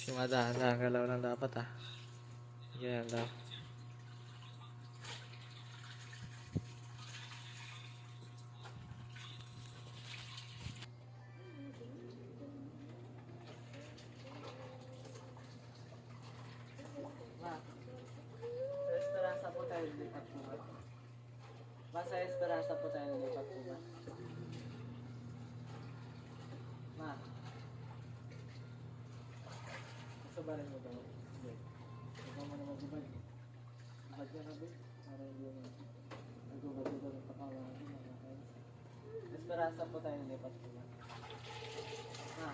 Dahan-dahan galaw lang dapat ah. Ganyan daw. Ma, sa Esperanza po tayo lipat po ba? Ma, sa Esperanza po tayo lipat po ba? Ma, gusto ba rin mo daw? Hindi. Ikaw mo na magbubad. Bubad ka na ba? Para hindi mo nagubad-ubad ang pakawa natin. Esperanza po tayo lipat po ba? Ma,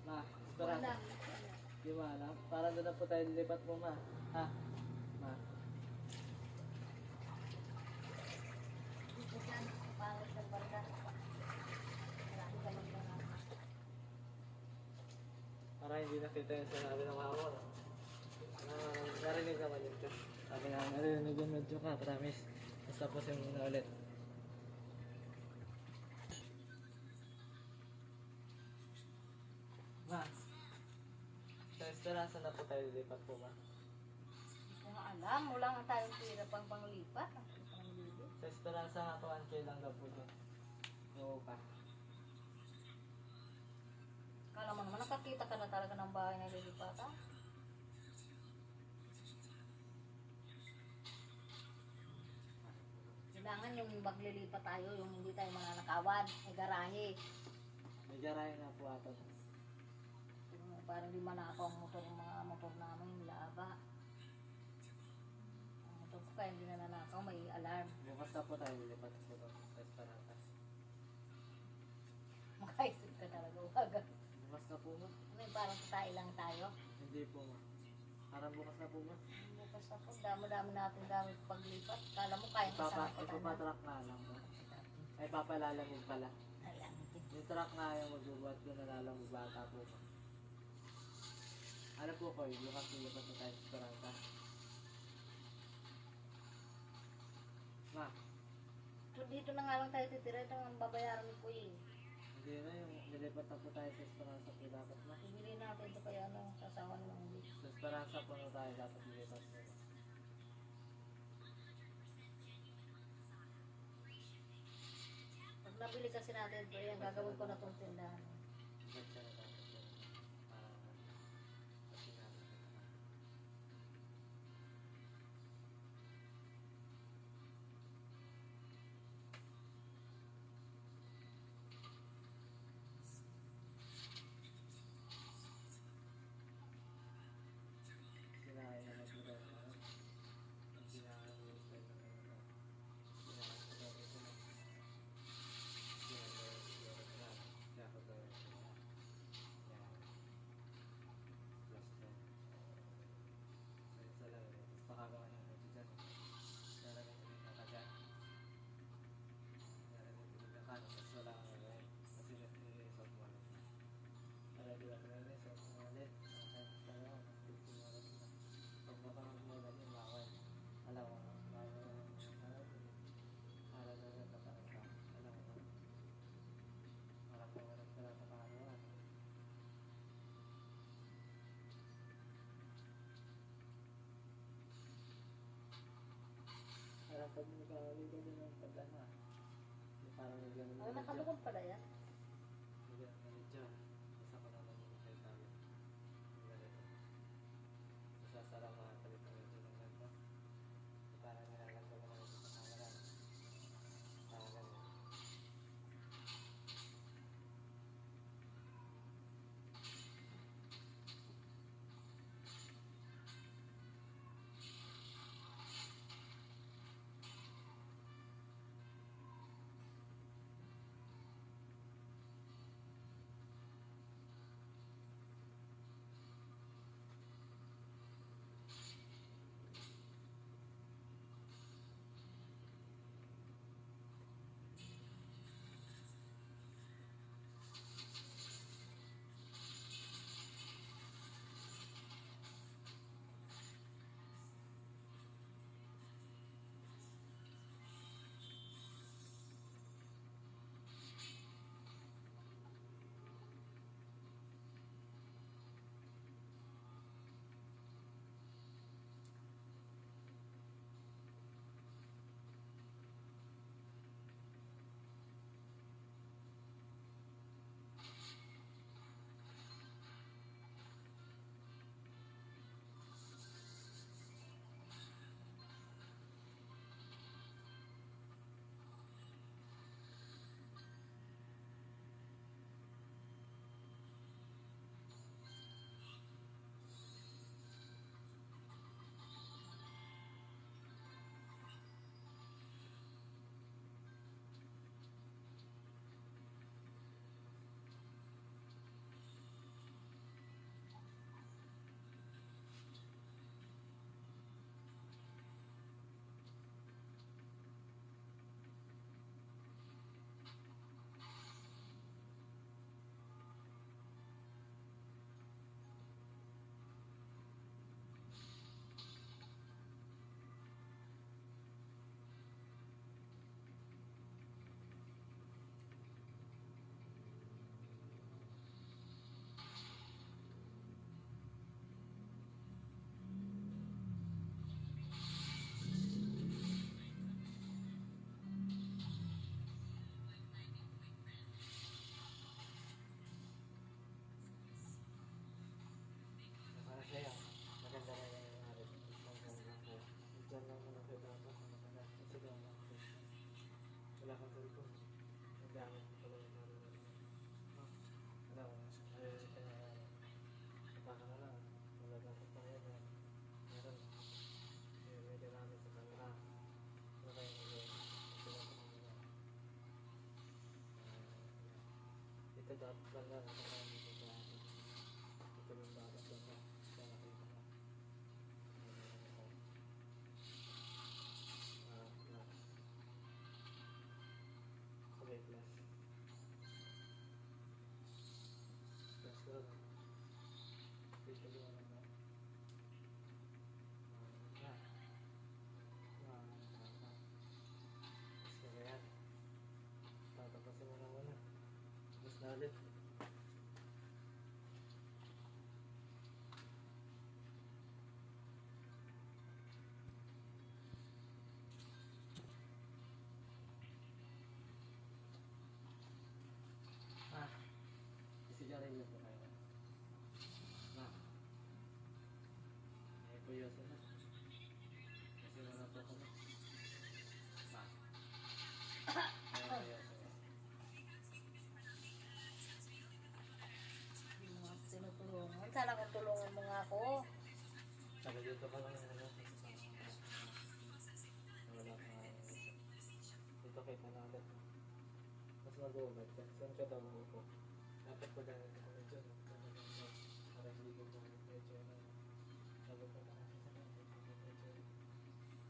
ma, Esperanza. Di ba alam? Para doon na po tayo lilipat mo, ma. Ha? Ma. Para hindi nakita yung sinabi ng mama mo. Narinig naman yun ka. Sabi nga, narinig yung medyo ka, promise. Tapos tapusin mo na ulit. Ma. Sa Esperanza na po tayo lilipat po, ma. Hindi ko nga alam. Wala nga tayong pira pang panglipat. Sa Esperanza nga po, 1K lang daw po dyan. Oo pa. Kala mo naman, nakakita ka na talaga ng bahay na lilipatan. Kailangan yung maglilipat tayo, yung hindi tayo mananakawan, may garahe. May garahe na po ato. Parang di manakaw ang motor, yung mga motor namin, laba. Ang motor ko kaya hindi na nanakaw, may alarm. Bukas na po tayo lilipat po doon sa Esperanza. Makaisip ka talaga, waga. Bukas na po, ma. Ano yung parang tatay lang tayo? Hindi po, ma. Parang bukas na po, ma. Bukas na po, dami-dami natin dami paglipat. Kala mo kaya ko sa Ipapatrack na lang, ma. Ay, papalalamig pala. Alam. Yung truck na yung magbubuhat ko, nalalamig bata po, ma. Ano po ko, bukas lilipat na tayo sa Esperanza. Ma, So, dito na nga lang tayo titira, ito ang babayaran ni Kuya. hindi na yung lilipat na po tayo sa Esperanza po dapat, ma. Ibili natin ito kaya ano, sasawa ng mga bilis. Sa Esperanza po na tayo dapat lilipat po, ma. Pag nabili kasi natin ito, yan, gagawin ko na itong tindahan. Ba't siya na dapat po? Kasi natin ito, ma. Sinahay na mag-iral na. Ang sinahay na mag-iral na. Sinahay na mag-iral na. Alam mo, parang pag nagkakawin ka din ng pag-ano parang nagyan Ano, nakalukod pala yan? nagyan na medyo basta ko naman yung kay tayo sasara mga palit ng medyo ng ganda parang nilalagay ko naman ito sa camera parang ganyan sa banda na sa kanya dito natin. Ito yung dapat banda. Kaya nakita ko. Okay, plus. Plus ko lang. Dito yung ano mo. Na. Sige yan. Tatapasin mo na muna. Tapos na ulit. Ah, isigarilyo po kayo. Na. Eh, kuyoso na. Kasi wala po ako na. Ma. Ayaw kuyoso na. Hindi mo ako tinutulungan. Sana kung tulungan mo nga ako. Sabi dito ka lang yung ano. Wala pa nga yung isa. Dito kita na ulit. Mas mag-uubad ka. Saan ka daw uupo? Dapat pa ganit ako medyo. Para hindi ko po medyo na. Sabi ko na kasi sa mga medyo.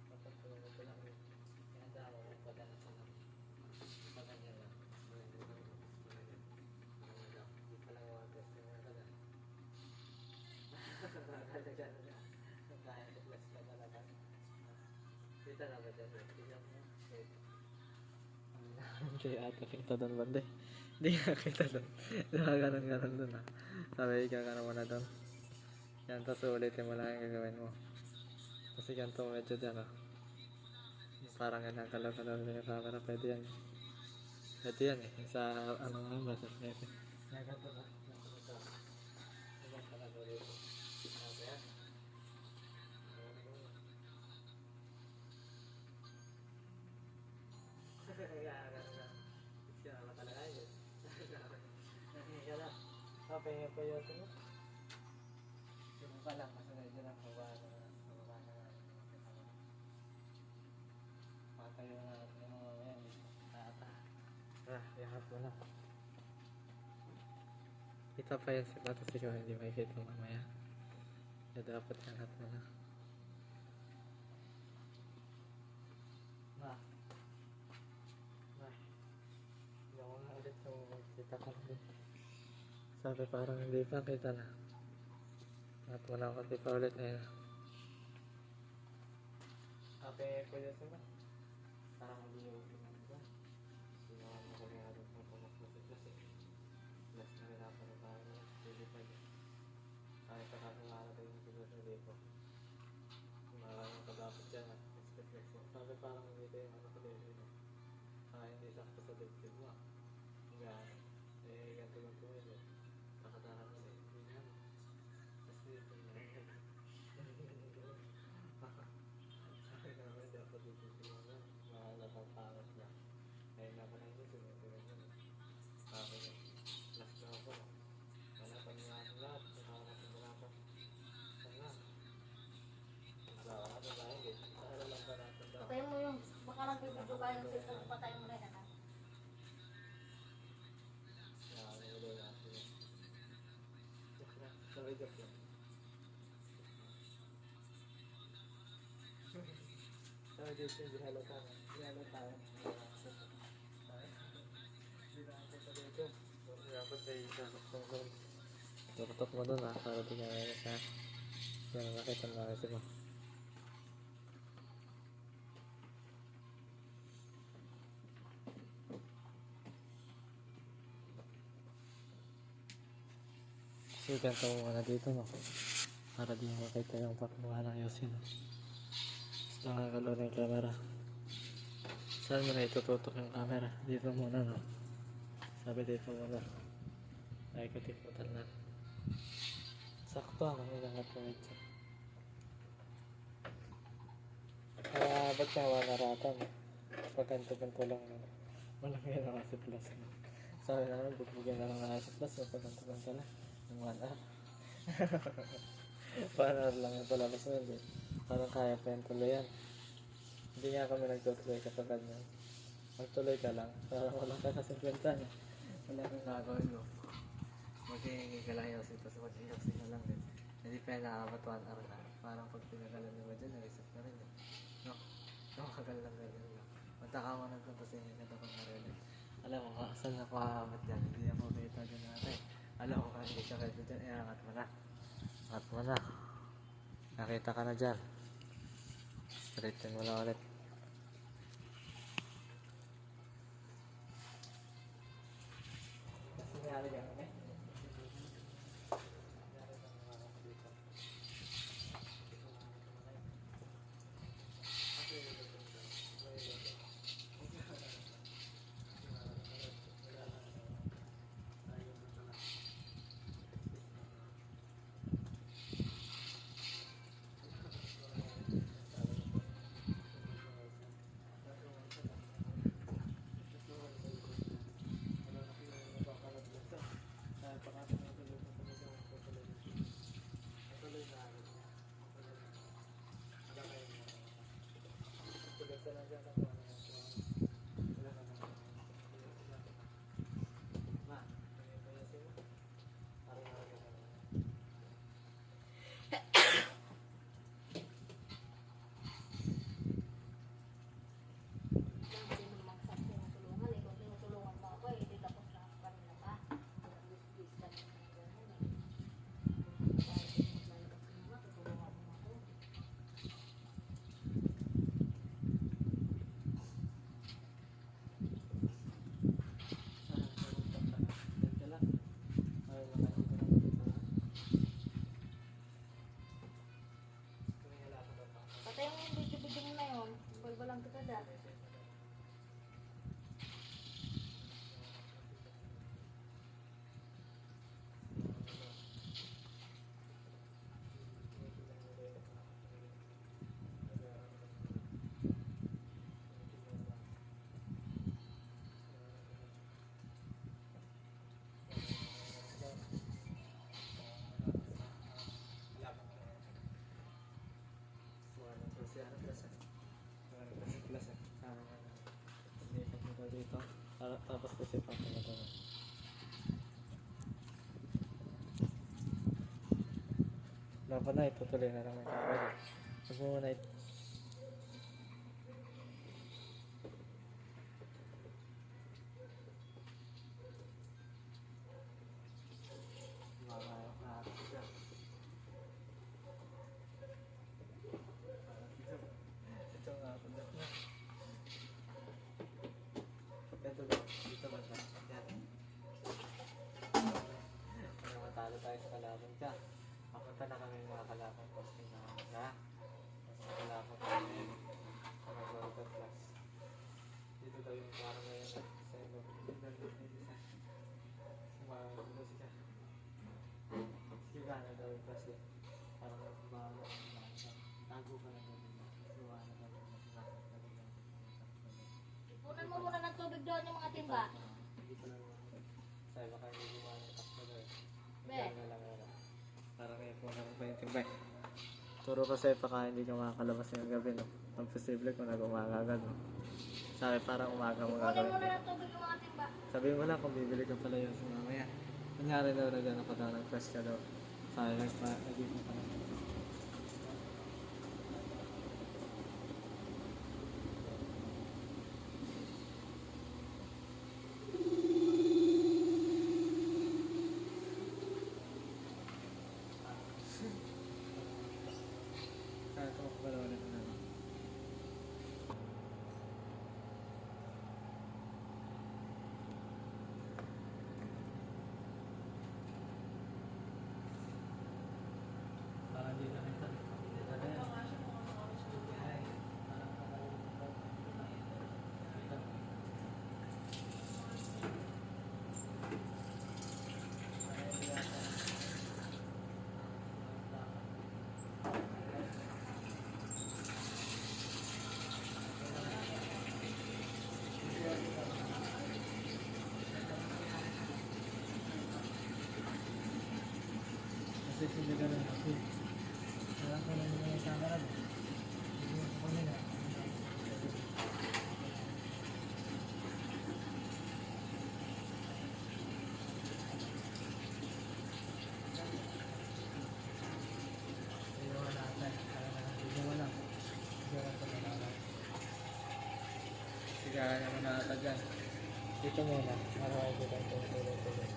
Dapat pa ganit ko lang. Kaya daw ako pa ganit sa lang. Pa ganyan lang. Hindi pa lang yung address na yung talaga. Talaga na. Kahit plus ka talaga. Dito na ba dyan? Tingnan mo. Hindi ata kita doon banda. Hindi nga kita doon. Nakaganon-ganon doon ha. Sabi ikakano mo na doon. Yan, tapos ulitin mo lang yung gagawin mo. Kasi ganito medyo dyan ha. Parang kinakalaw-kalaw na yung camera. Pwede yan. Pwede yan eh. Sa ano nga ba? Sa pwede. Ganito na. Ganito na. Diba talaga dito? Ano yan? Sinama talaga yun. Nahinga lang. Pahinga pa yun mo. Yung pa lang, kasi medyo lang baba na matayo na natin yung mga yan. Tata. Ihangat mo na. Kita pa yan sa patas ikaw, hindi makikita mamaya. Kaya dapat ihangat mo na. Hindi ako na ulit yung kita ko ulit. Sabi parang hindi pa kita na. At mo na ako pa ulit ayun. Sabi ko yun sila. Parang hindi yung ba? Sinawa mo kami agad ng pumaklas eh. Plus na nirapan na tayo na lilipad. Kahit sa kakilala tayo yung siguro sa lipo. Maraming pagdapat dyan ah. Expect mo. Sabi parang hindi tayo ano sa lipo na. Hindi sakto sa dibdib mo ah. Gano'n. Eh, ganito lang po yun eh. Nakatahan mo eh. Hindi nga. Kasi ito nga. Sabi namin dapat dito sila na. Mahalapang pangat na. Ayun na pa lang yun. Sinutulan yun eh. Sabi na. Last na ako. Hanapan niya ako lahat. Hanapan mo lahat. Sana. Ano ba yun eh. Saan lang ba natin daw? Patayin mo yung, baka nagbibidyo ka yung cellphone ko, patayin mo na yan ha. Sorry, joke lang. Sorry, dito hindi halata na. Hindi halata na. Hindi na ako sa dito. Dapat ay sarap doon. Turutok mo doon ah, para di ka ngayon sa... Yan, makita mo kasi mo. So, ganito mo muna dito no. Para di mo makita yung pagmukha ng Yosin. Basta nakakalo na yung camera. Saan mo na itututok yung camera? Dito muna no. Sabi dito muna. Ay kutiputan lang. Sakto ang ilangat mo ito. Kaya ba't ka manaratan? Pag ganito-ganito lang no. Malaki na kasi plus no. Sabi namin bubugyan na lang na kasi plus no. Pag ganito-ganito lang. Yung 1 hour. 1 hour lang yung palabas mo yun. Parang kaya pa yung tuloy yan. Hindi nga kami nagtutuloy kapag ganyan. Magtuloy ka lang. Parang wala ka kasing kwenta niya. Wala kang gagawin mo. maghihingi ka lang yosi, tapos maghihingi ka lang din. Hindi pa nakakabat 1 hour na. Parang pag pinagalan mo dyan, naisip na rin eh. No? Makagal lang ganyan lang. Punta ka mo ng punta sa inyo na kung narinig. Alam mo ka, saan ako hahabat dyan? Hindi ako kita dyan natin. Alam mo ka, hindi ka kita dyan. Angat mo na. Angat mo na. Nakita ka na dyan. Straighten mo na ulit. Kasi nangyari ka kami. Patay mo yung video-video mo na yun. Walang kita dyan. Dito. Tapos kasi papala ko. Dapat na itutuloy na lang may kakali. Huwag mo muna ito. Dito ba siya? Yan. Para matalo tayo sa kalaban ka. Papunta na kami mga kalaban ko. Ha? Sa kalaban kami. Sa mga class. Dito daw yung parang ngayon. Sa ilo. Dito daw siya. Sigana daw yung class eh. Parang bago. Tago ka na daw. Sigana daw yung Ipunan mo muna ng tubig doon yung mga timba. hindi ko lang sabi baka hindi gumawa ng takbo na eh. Be. Para kayo po na ba yung timbay. Turo kasi baka hindi ka makakalabas ngayong gabi no. Ang posible kung nag-umaga agad no. Sabi parang umaga mo Ipunan gagawin. muna ng tubig yung mga timba. Sabihin mo lang kung bibili ka pala yun sa mamaya. Kunyari daw na gano'n ka daw nag-press ka daw. Sabi nag-dito ka na. Kaya ito ako pala ulit na. Parang di na kita. Kaya kanya mo na ata dyan. Dito muna. Para kayo dito. Tuloy.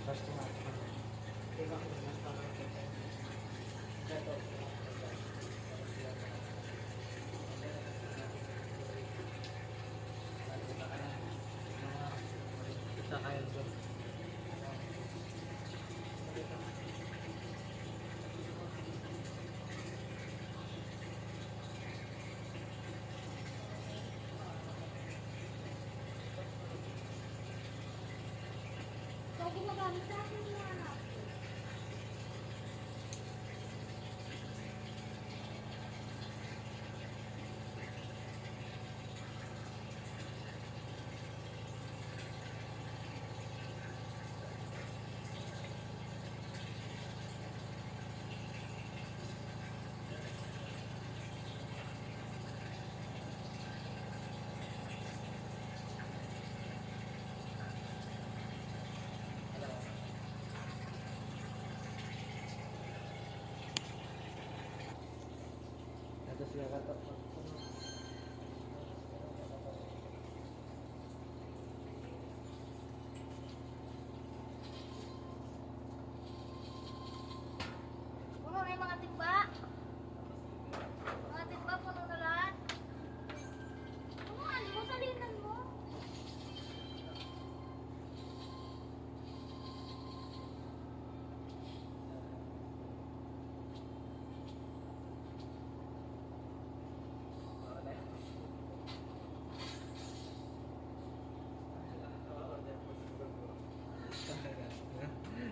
Basta nga. Diba ko na para ito. Ito. Kita kayo doon. Ikaw gumagamit sa akin yung anak. Ito siya kata. Puno na yung mga timba. Mga timba, puno na lahat. Ano mo, salinan mo.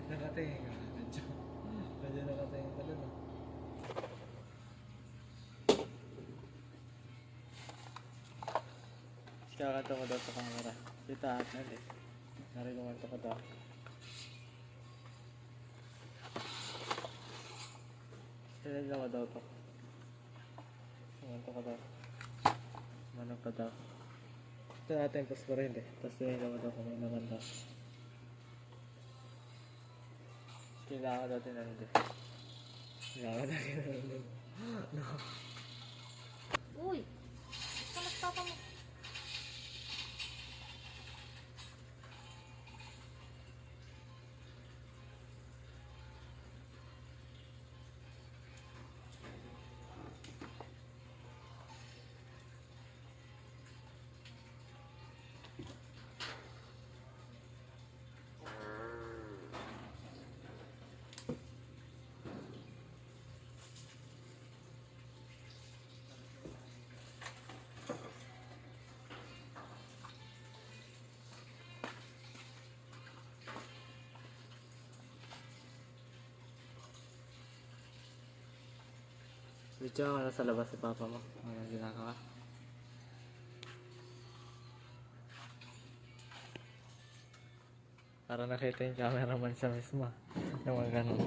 Nakatingin ka. Medyo nakatingin ka doon. Kakanta mo daw sa camera. Kita at nalit. Narikumanta ka daw. Sinadya ka daw to. Kumanta ka daw. Manok ka daw. Ito natin pas pa rin eh. Tapos tinignan mo daw kung may naman daw. Kailangan natin ano din. Kailangan natin ano din. No. Uy! Saan nagtapa mo? Video ka na sa labas si papa mo. Ano ginagawa? Para nakita yung cameraman siya mismo. Yung mga ganun.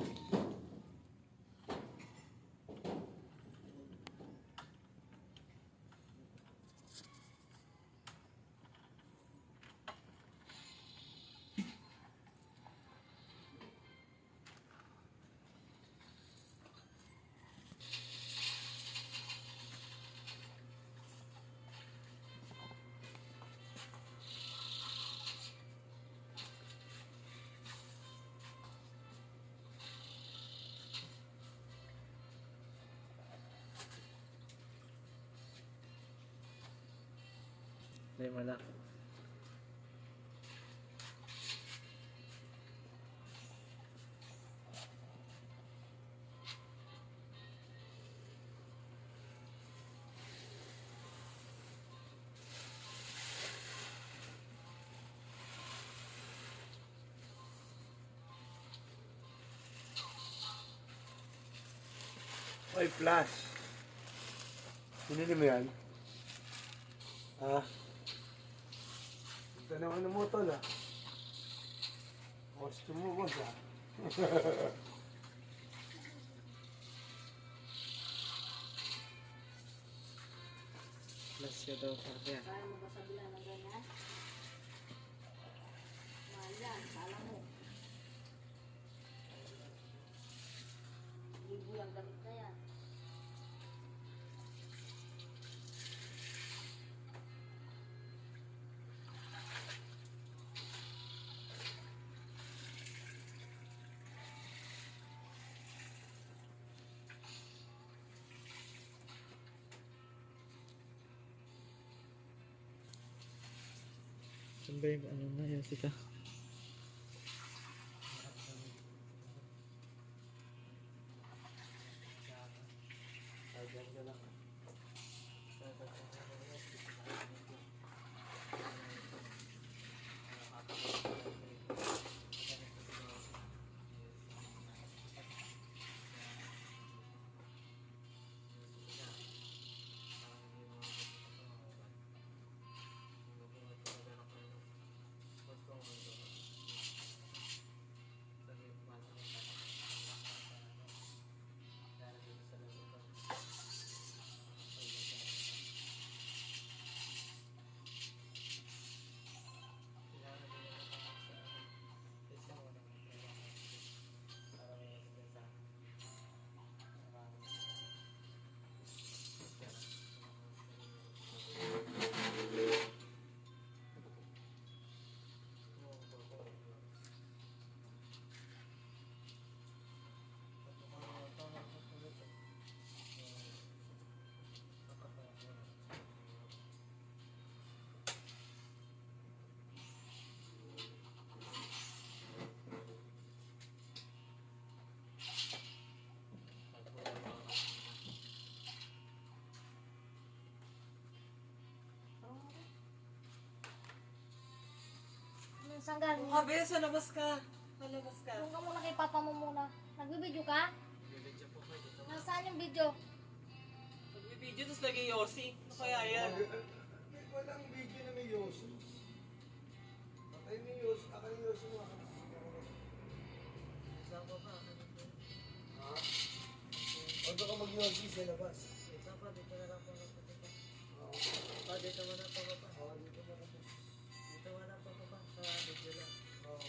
Hindi mo lang. Oy, Flash. Pinili mo yan? Ha? Ito naman ang motor ah. Costume mo boss ah. Plus ka daw pa yan. Kaya mo ba sa bila ng ganyan? Mahal yan, kala mo. Libo yung gamit na yan. Saan ba yung ano na yun, sika? Minsan galing. Oh, Bes, labas ka. Labas ka. Doon ka muna kay papa mo muna. Nagbibideo ka? Video po kayo dito. Nasaan yung video? Nagbibideo, tapos lagi Yossi. Ano kaya yan? Walang video na may Yoshi. Patay mo yung Yoshi. Akala yung Yoshi mo. Saan pa ba? Ha? Huwag ka mag-Yoshi sa labas. Saan pa? Dito na lang po napunta. Oo. Pa, dito mo na po ba? Oo, dito na lang. Dito mo na po ba? Sa video lang. Oo.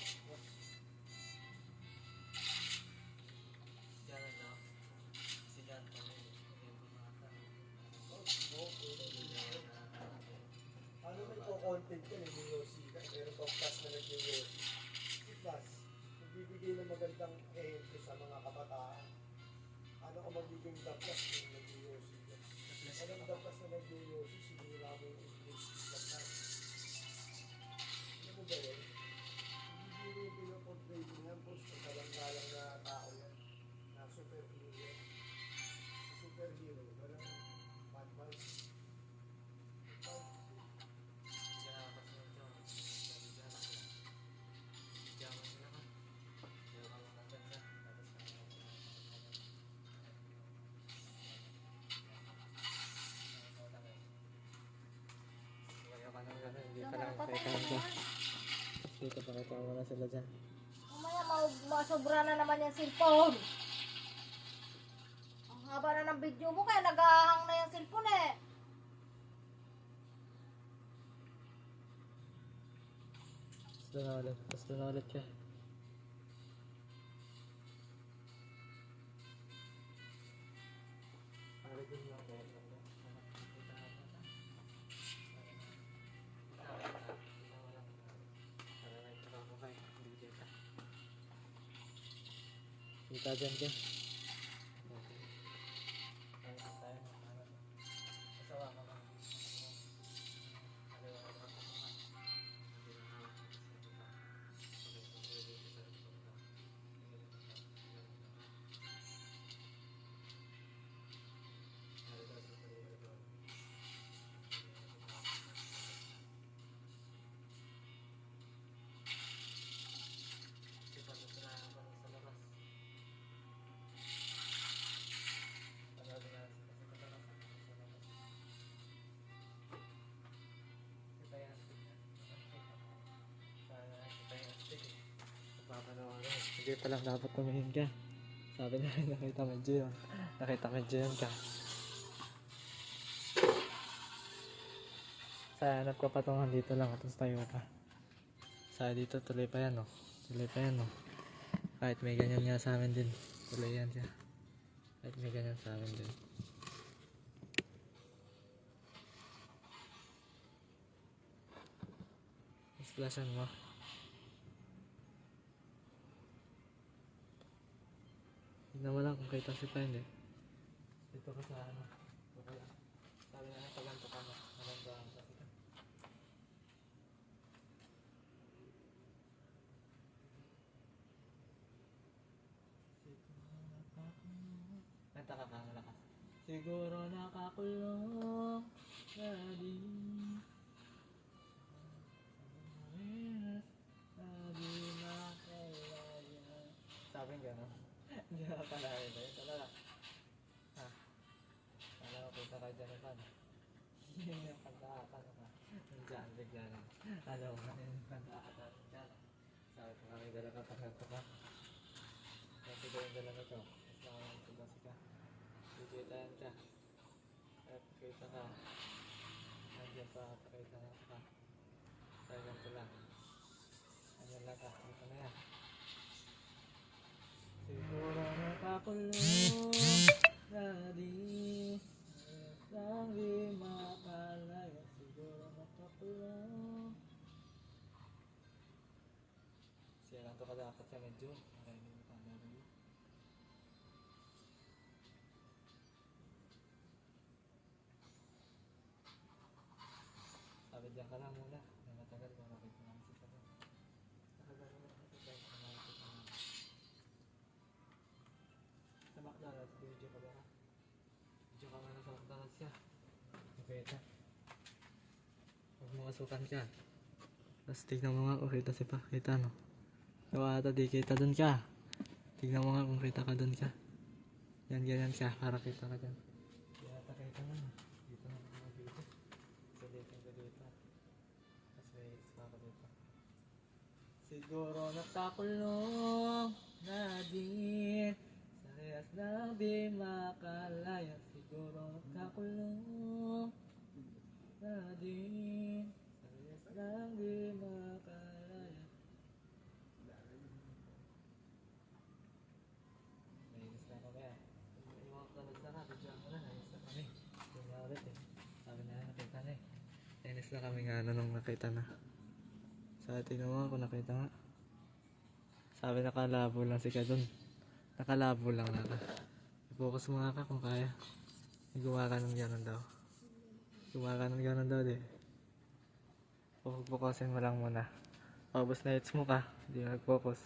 Diyan na. Si Jan pa rin. Ano may content ka may Yoshi ka? Meron pang plus na nag-Yoshi. Si plus, nagbibigay ng magandang ehemplo sa mga kabataan. Ano ka magiging the plus kung nag-Yoshi ka? Anong the plus na nag-Yoshi? Sinira mo yung English sa plus. Ano mo ba yun? Hindi mo pinoportray mo yan, boss. Pagkalang-galang na tao yan. Na superhero yan. Superhero, walang bad vibes. Doon ka patay ka naman. Dito pa kita mo na sila dyan. Mamaya masobra na naman yung cellphone. Ang haba na ng video mo kaya nag-ahang na yung cellphone eh. Gusto na ulit ka. Kita dyan ka. Dito lang dapat tumingin ka. Sabi na rin, nakita medyo yun. Nakita medyo yun ka. Sa hanap ka patungan dito lang, tapos tayo pa. Sa dito tuloy pa yan, oh. Tuloy pa yan, oh. Kahit may ganyan nga sa amin din. Tuloy yan siya. Kahit may ganyan sa amin din. Splashan mo. Tignan mo lang kung kita si pa hindi. Dito ka sa ano. Okay. Sabi na paganto ka na. Paganto ka kasi ka. Siguro nakakulong na di makalaya. Sabi nga no? Hindi na palaya ba yun? Talaga. Ha? Alam ko punta ka dyan naman. Hindi na pagkakatan ka. Nandiyan, bigla lang. Alam mo, yung pagkakatan dyan. Sabi ko kami dala ka pagkakata ka. Kasi ko yung dala ka to. Mas nakalang ko basi ka. Kikitaan ka. At kita ka. Nandiyan pa, pakita na ka. Sabi ganito lang. Nandiyan lang ka. Ito na yan. Siguro nakakulong na di lang di makalaya. Siguro nakakulong. Siya lang to ka dapat siya medyo. Kaya hindi mo pangalayo. Sabi dyan ka lang muna. Matagal ko nakita namin si Sabi. Matagal ko nakita si Sabi. Nakita namin. Sa McDonald's, video ka ba ka? Video ka nga na sa McDonald's ka. Okay ito. Huwag mo kasukan ka. Tapos tignan mo nga kung kita si pa. Kita no? Gawa ata di kita dun ka. Tignan mo nga kung kita ka dun ka. Yan ganyan ka. Para kita ka dyan. Di ata kita na. Dito na mga dito. So dito ka dito. Tapos may ispa ka dito. Siguro nakakulong na din. Sa rehas na di makalaya. Siguro nakakulong na din. Sa rehas na di makalaya. Nainis na kami ah. Iwak talad na ka. Bidyan mo na. Nainis na kami. Hindi na ulit eh. Sabi na nakita na eh. Nainis na kami nga na nung nakita na. Sa atin naman ako nakita nga. Sabi nakalabo lang si ka dun. Nakalabo lang na ka. I-focus mo nga ka kung kaya. Gumawa ka ng gano'n daw. Gumawa ka ng gano'n daw di. Focusin mo lang muna. Paubos na hits mo ka. Hindi na nag-focus.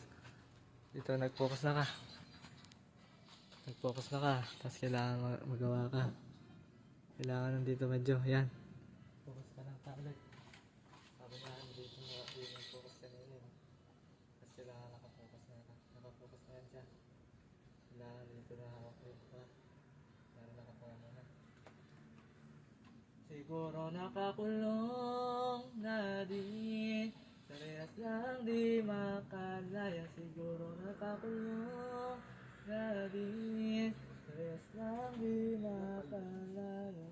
Dito nag-focus na ka. Nag-focus na ka. Tapos kailangan magawa ka. Kailangan nandito medyo. Yan. Focus ka ng tablet. Sabi nga dito mo yung focus ka na yun. Tapos kailangan nakafocus na ka. Nakafocus na yan siya. Kailangan dito na hawak ka. Para nakakuha mo na. Siguro nakakulong na din. Sa rehas lang di makalaya. Siguro nakakulong na din. Sa rehas lang di makalaya.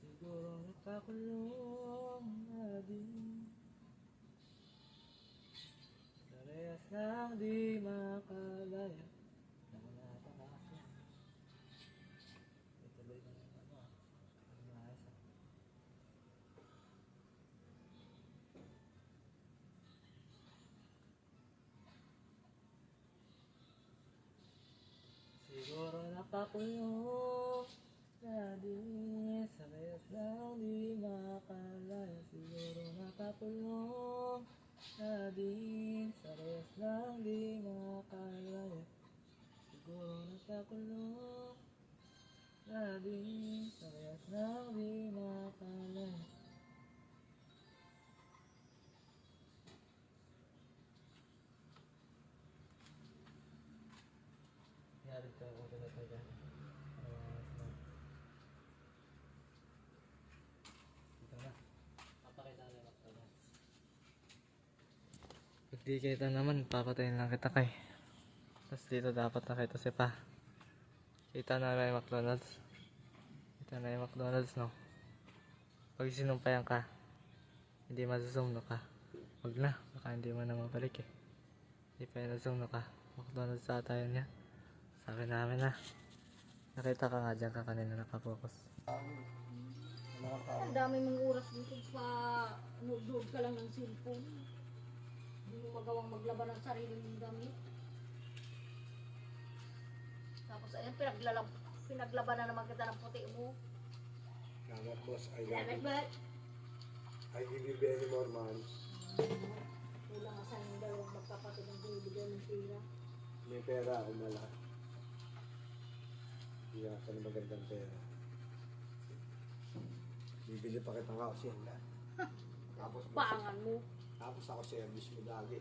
Siguro nakakulong na din. Sa rehas lang di makalaya. Naku na ata kasi. Ituloy na yung ano ah. Ang maayos ah. Siguro nakakulong na din. Sa rehas lang di makalaya. Siguro nakakulong na din. Sa rehas lang di makalaya. Siguro nakakulong na din. Sa rehas lang di makalaya. Yari ka ako talaga dyan. Dito na. Papakita na yung McDonald's. Pag di kita naman, papatayin lang kita kay. Tapos dito dapat nakita si pa. Kita na yung McDonald's. Kita na yung McDonald's no. Pag sinumpayan ka, hindi masusum no ka. Wag na, baka hindi mo na mabalik eh. Hindi pa yung nasum no ka. McDonald's ata yun niya. Sabi namin na. Nakita ka nga dyan ka kanina nakapokus. Ang dami mong oras dito pa nudod ka lang ng cellphone. Hindi mo magawang maglaban ng sarili mong damit. Tapos ayan, pinaglaban na naman kita ng puti mo. Salamat boss, I love Salamat you. ba? I give you many more man. Kulang nga sa inyong dalawang magkapatid ng bibigyan ng pera. May pera ako malaki. Bigyan ka ng magandang pera. Bibili pa kita nga kasi yan. Tapos, Paangan mo. tapos ako service mo lagi.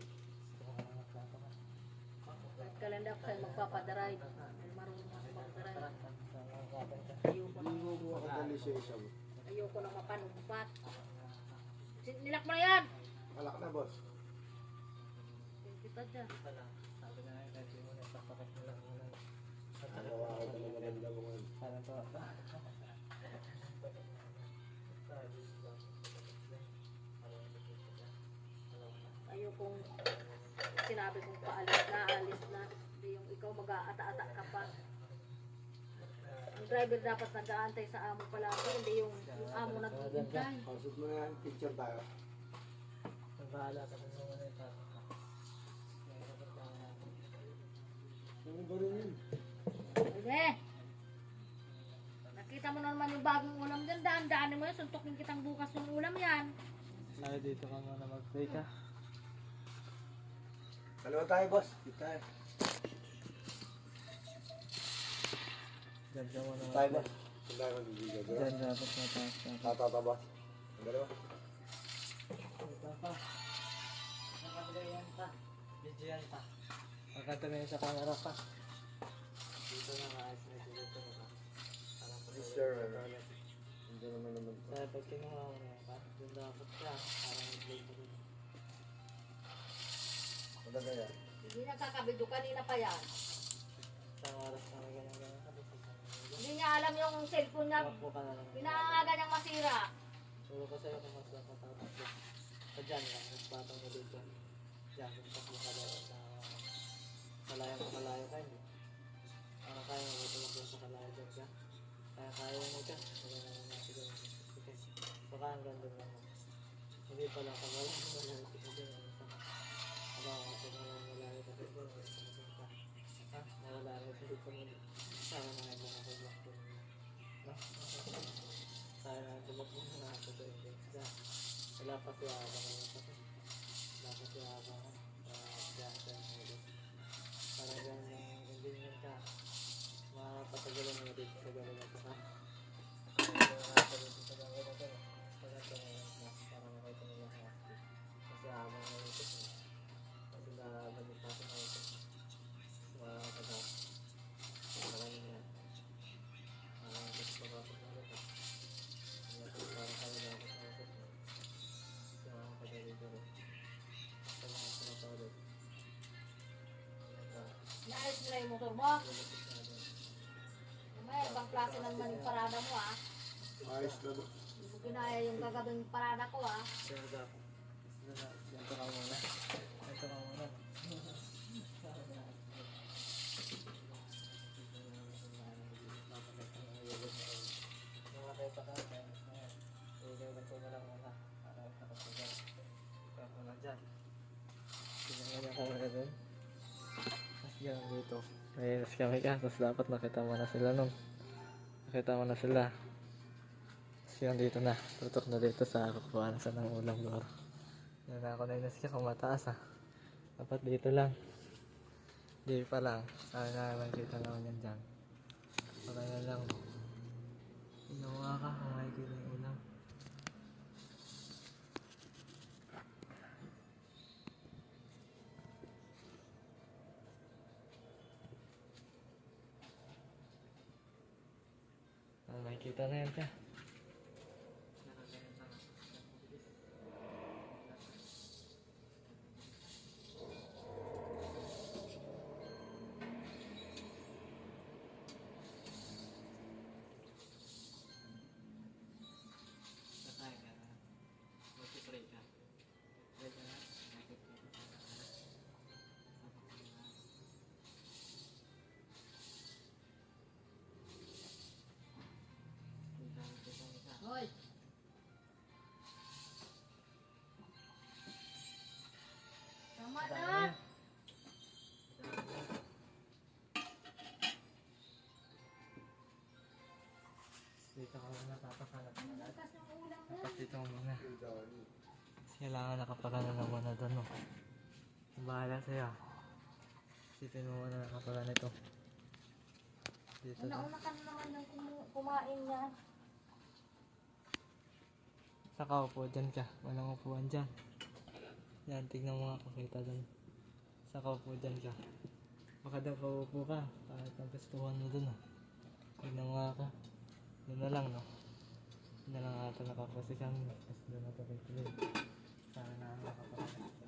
Kahit kalenda ako sa'yo magpapadrive. Dahil marunong ako mag-drive. Ayoko na. Kuha ka ng lisensya mo. Ayoko na mapanumpat. Nilak mo na yan! Kalak na, boss. Kita dyan. Sabi na nga, kasi mo na ipapakit mo lang muna. Nagawa ko na ng maganda mo ngayon. Parang to. Ayokong sinabi kong paalis na, alis na. Hindi yung ikaw mag-aata-ata ka pa. Ang driver dapat nag-aantay sa amo palagi, hindi yung amo naghihintay. Pasok mo na yan, picture tayo. Bahala ka kung ano yung tapos. Ano ba rin yun? Sige! Nakita mo na naman yung bagong ulam dyan, daan-daanin mo yun, suntokin kitang bukas yung ulam yan. Sabi dito ka muna mag-pray ka. Dalawa tayo, boss. Dito tayo. Diyan ka muna Tayo, mag-pray. boss. Saan tayo magbibigay? Diyan dapat mataas ka. Tatata, boss. Ang dalawa. Ito pa. Nakagayan pa. Bidyan pa. Pagkatumingin sa camera pa. Dito na maayos na dito na. Parang Yes, sir. Hindi naman naman. Dahil pag kinuha mo na yan, parang doon dapat ka. Parang mag-play mo rin. Ano ba yan? Hindi nagkakabido, kanina pa yan. Isang oras na may ganyan-ganyan ka. Tapos isang oras. Hindi niya alam yung cellphone niya, Takbo ka na lang. pinangaga niyang masira. Turo ko sa'yo kung mas dapat tatakbo. Sa dyan lang, nagpatong mo dito. Dyan, kung takbo ka daw sa malayo ka, hindi. Para kaya mo dito lang sa kalayo dyan ka. Kaya mo ka. Wala naman natin gawin. Baka hanggang doon lang. Hindi pala ka wala. Wala natin gawin. Aba, kung malayo ka dito, ha? Nawala na dito mo. Sana na nga mga kaglock ko. No? Sana na tulog mo na ako sa inyo. Wala pa siya habang ngayon sa akin. Wala pa siya habang dyan sa inyo. Para dyan yung ending ka. Mapatagalan mo dito sa gawin na ito ha. Dito sa gawin na ito. Para ito para makita mo yung husky. Kasi habang ngayon ito. Kasi nagamit natin ngayon ito. Mga taga. Maraming yan. Maraming gusto papapag na ito. Parang kami dapat na ito. Sa mga taga-dito rin. Sa mga pinapalot. Naayos nila yung motor mo. May ibang klase naman yung parada mo ha. Ayos na, boss. Hindi mo ginaya yung gagawing parada ko ha. Sir, dapat. Ganito ka muna. Ganito ka muna. Nakakita ka, ganito mo lang muna. Para nakapagod. Ikaw muna dyan. Tingnan ka muna dun. Tapos ganun dito. Mayinas kami ka, tapos dapat nakita mo na sila nun. Nakita mo na sila. Tapos yun dito na, tutok na dito sa kukuha na sa ng ulam lor. Yan na ako na inas ka kung mataas ha. Dapat dito lang. Di pa lang. Sana na makikita naman yan dyan. Para yan lang. Ginawa ka kung makikita yung ulam. Makikita na yan ka. Hoy! Tama na! Dito ka muna papakalap Ang na. lakas ng ulam mo. Dapat dito muna. Yung dami. Kailangan nakapagana na muna doon, no? Bahala sa'yo. Sipin mo muna nakapagana ito. Dito na. Una-una ka na naman ng kumain yan. Nakaupo dyan ka. Walang upuan dyan. Yan, tignan mo nga kung kita dun. Nakaupo dyan ka. Baka daw kaupo ka. Kahit nagustuhan mo dun ah. Tignan mo nga ako. Doon na lang no. Doon na lang ata nakaposisyon. Tapos doon na tuloy-tuloy. Sana na nakaposisyon.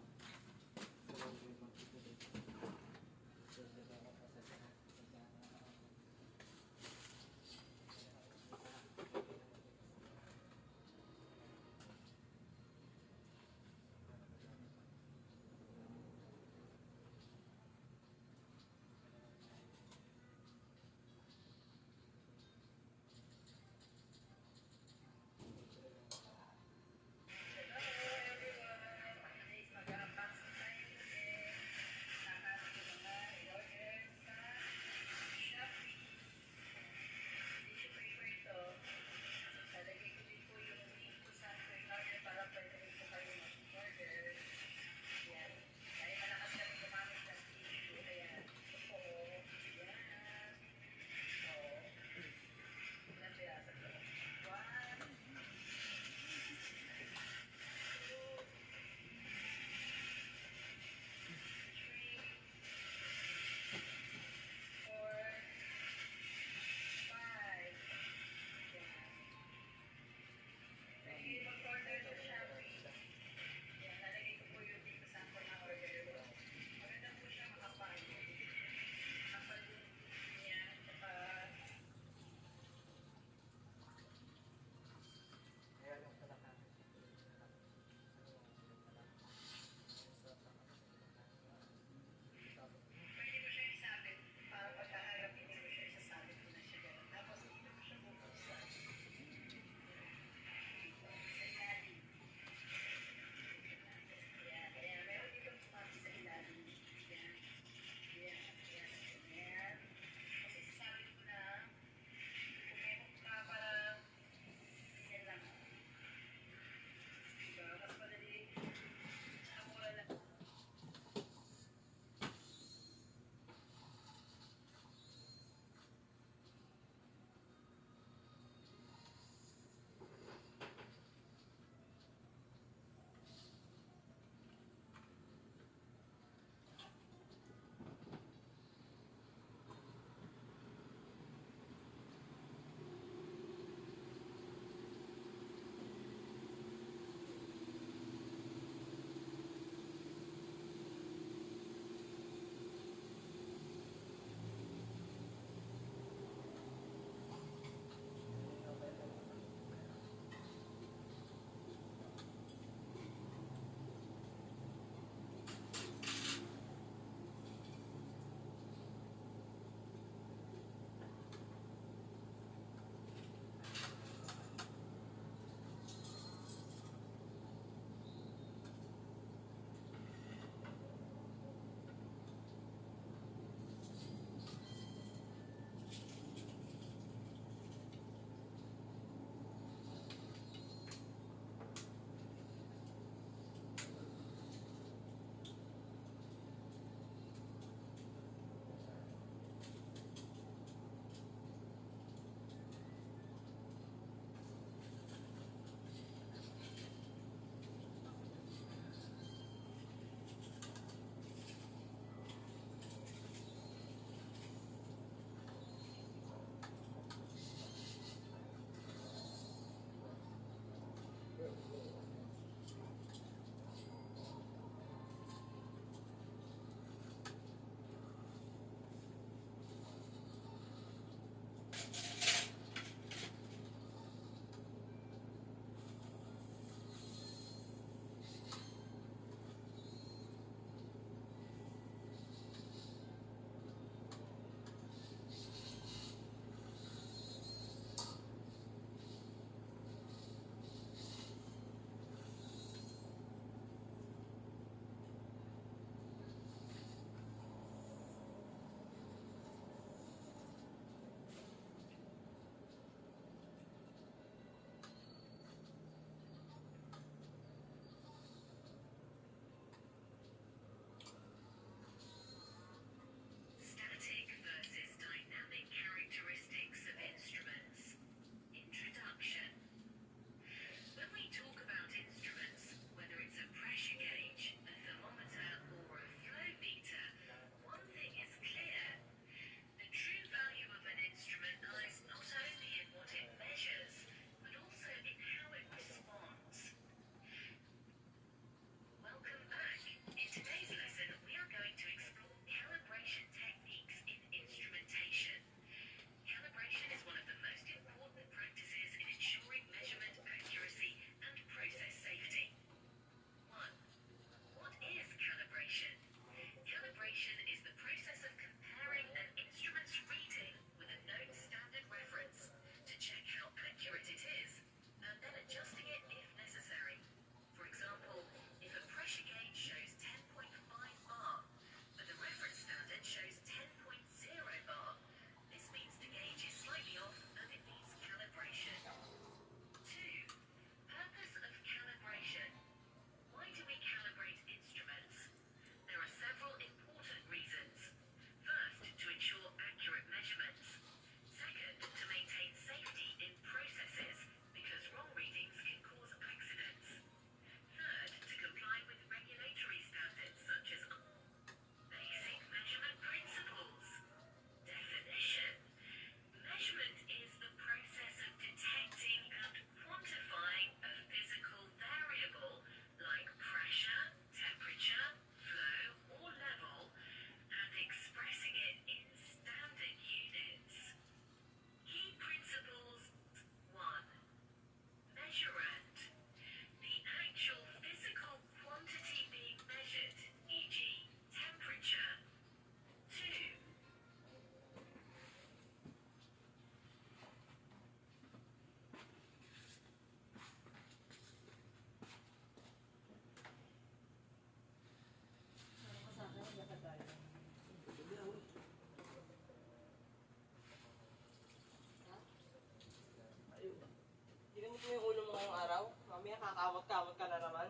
kamot-kamot ka na naman.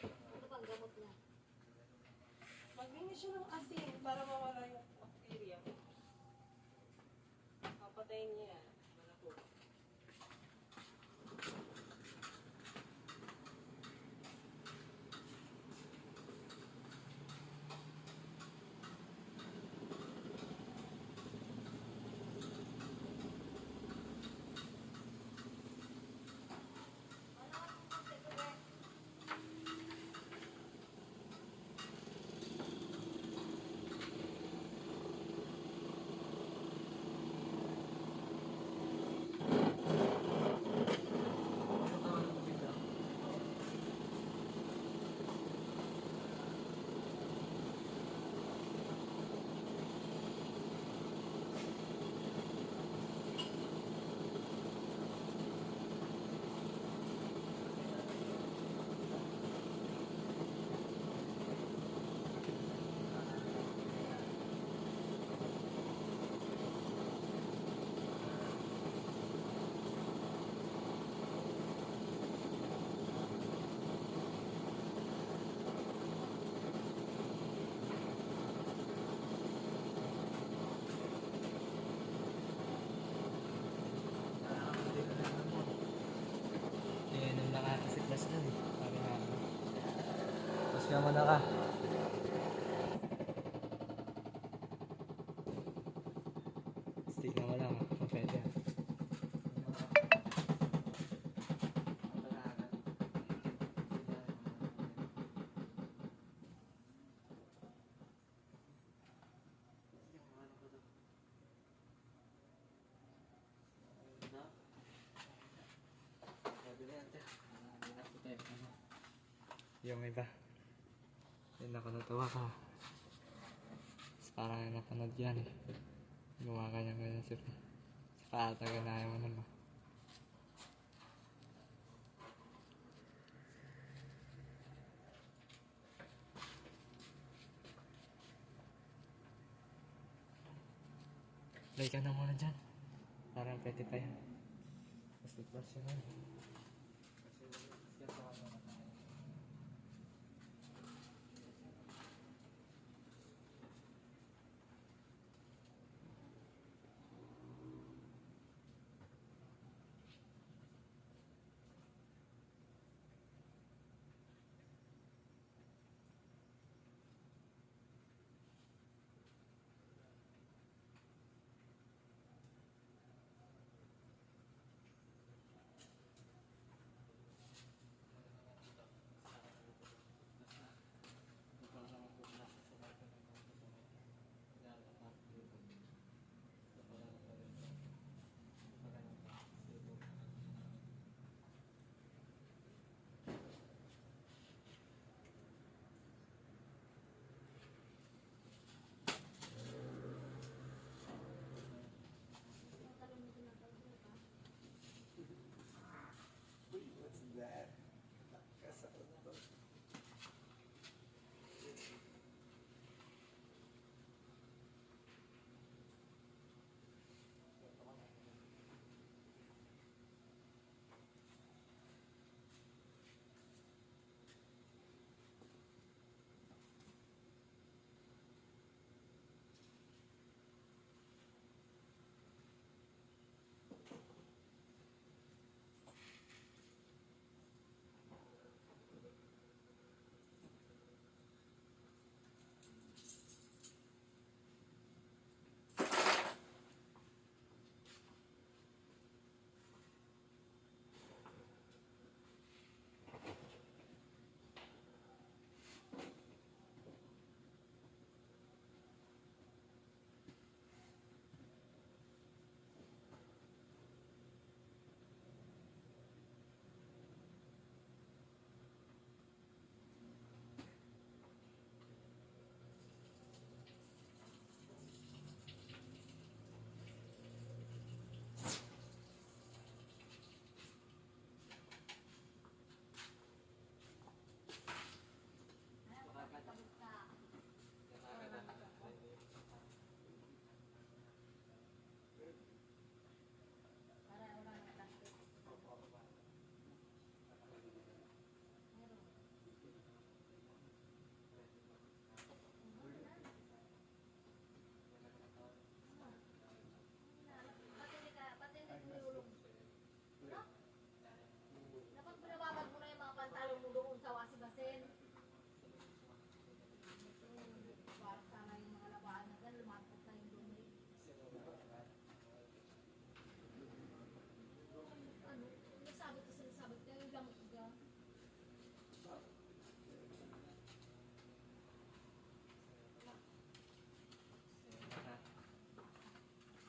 Ano bang gamot niya? Maglinis siya ng asin para mawala yung bacteria. Papatayin niya yan. Malako. Yan ang nakakasiklas nun eh. Sabi nga. Tapos nga muna ka. Stick na wala kung pwede. Yung iba. Yung nakanatawa ka. Tapos parang napanood yan eh. Gumawa ka niya ganyan sila. Sa paatagal na ayaw mo naman. Lay ka na muna dyan. Parang pwede pa yan. Mas liklas yun eh.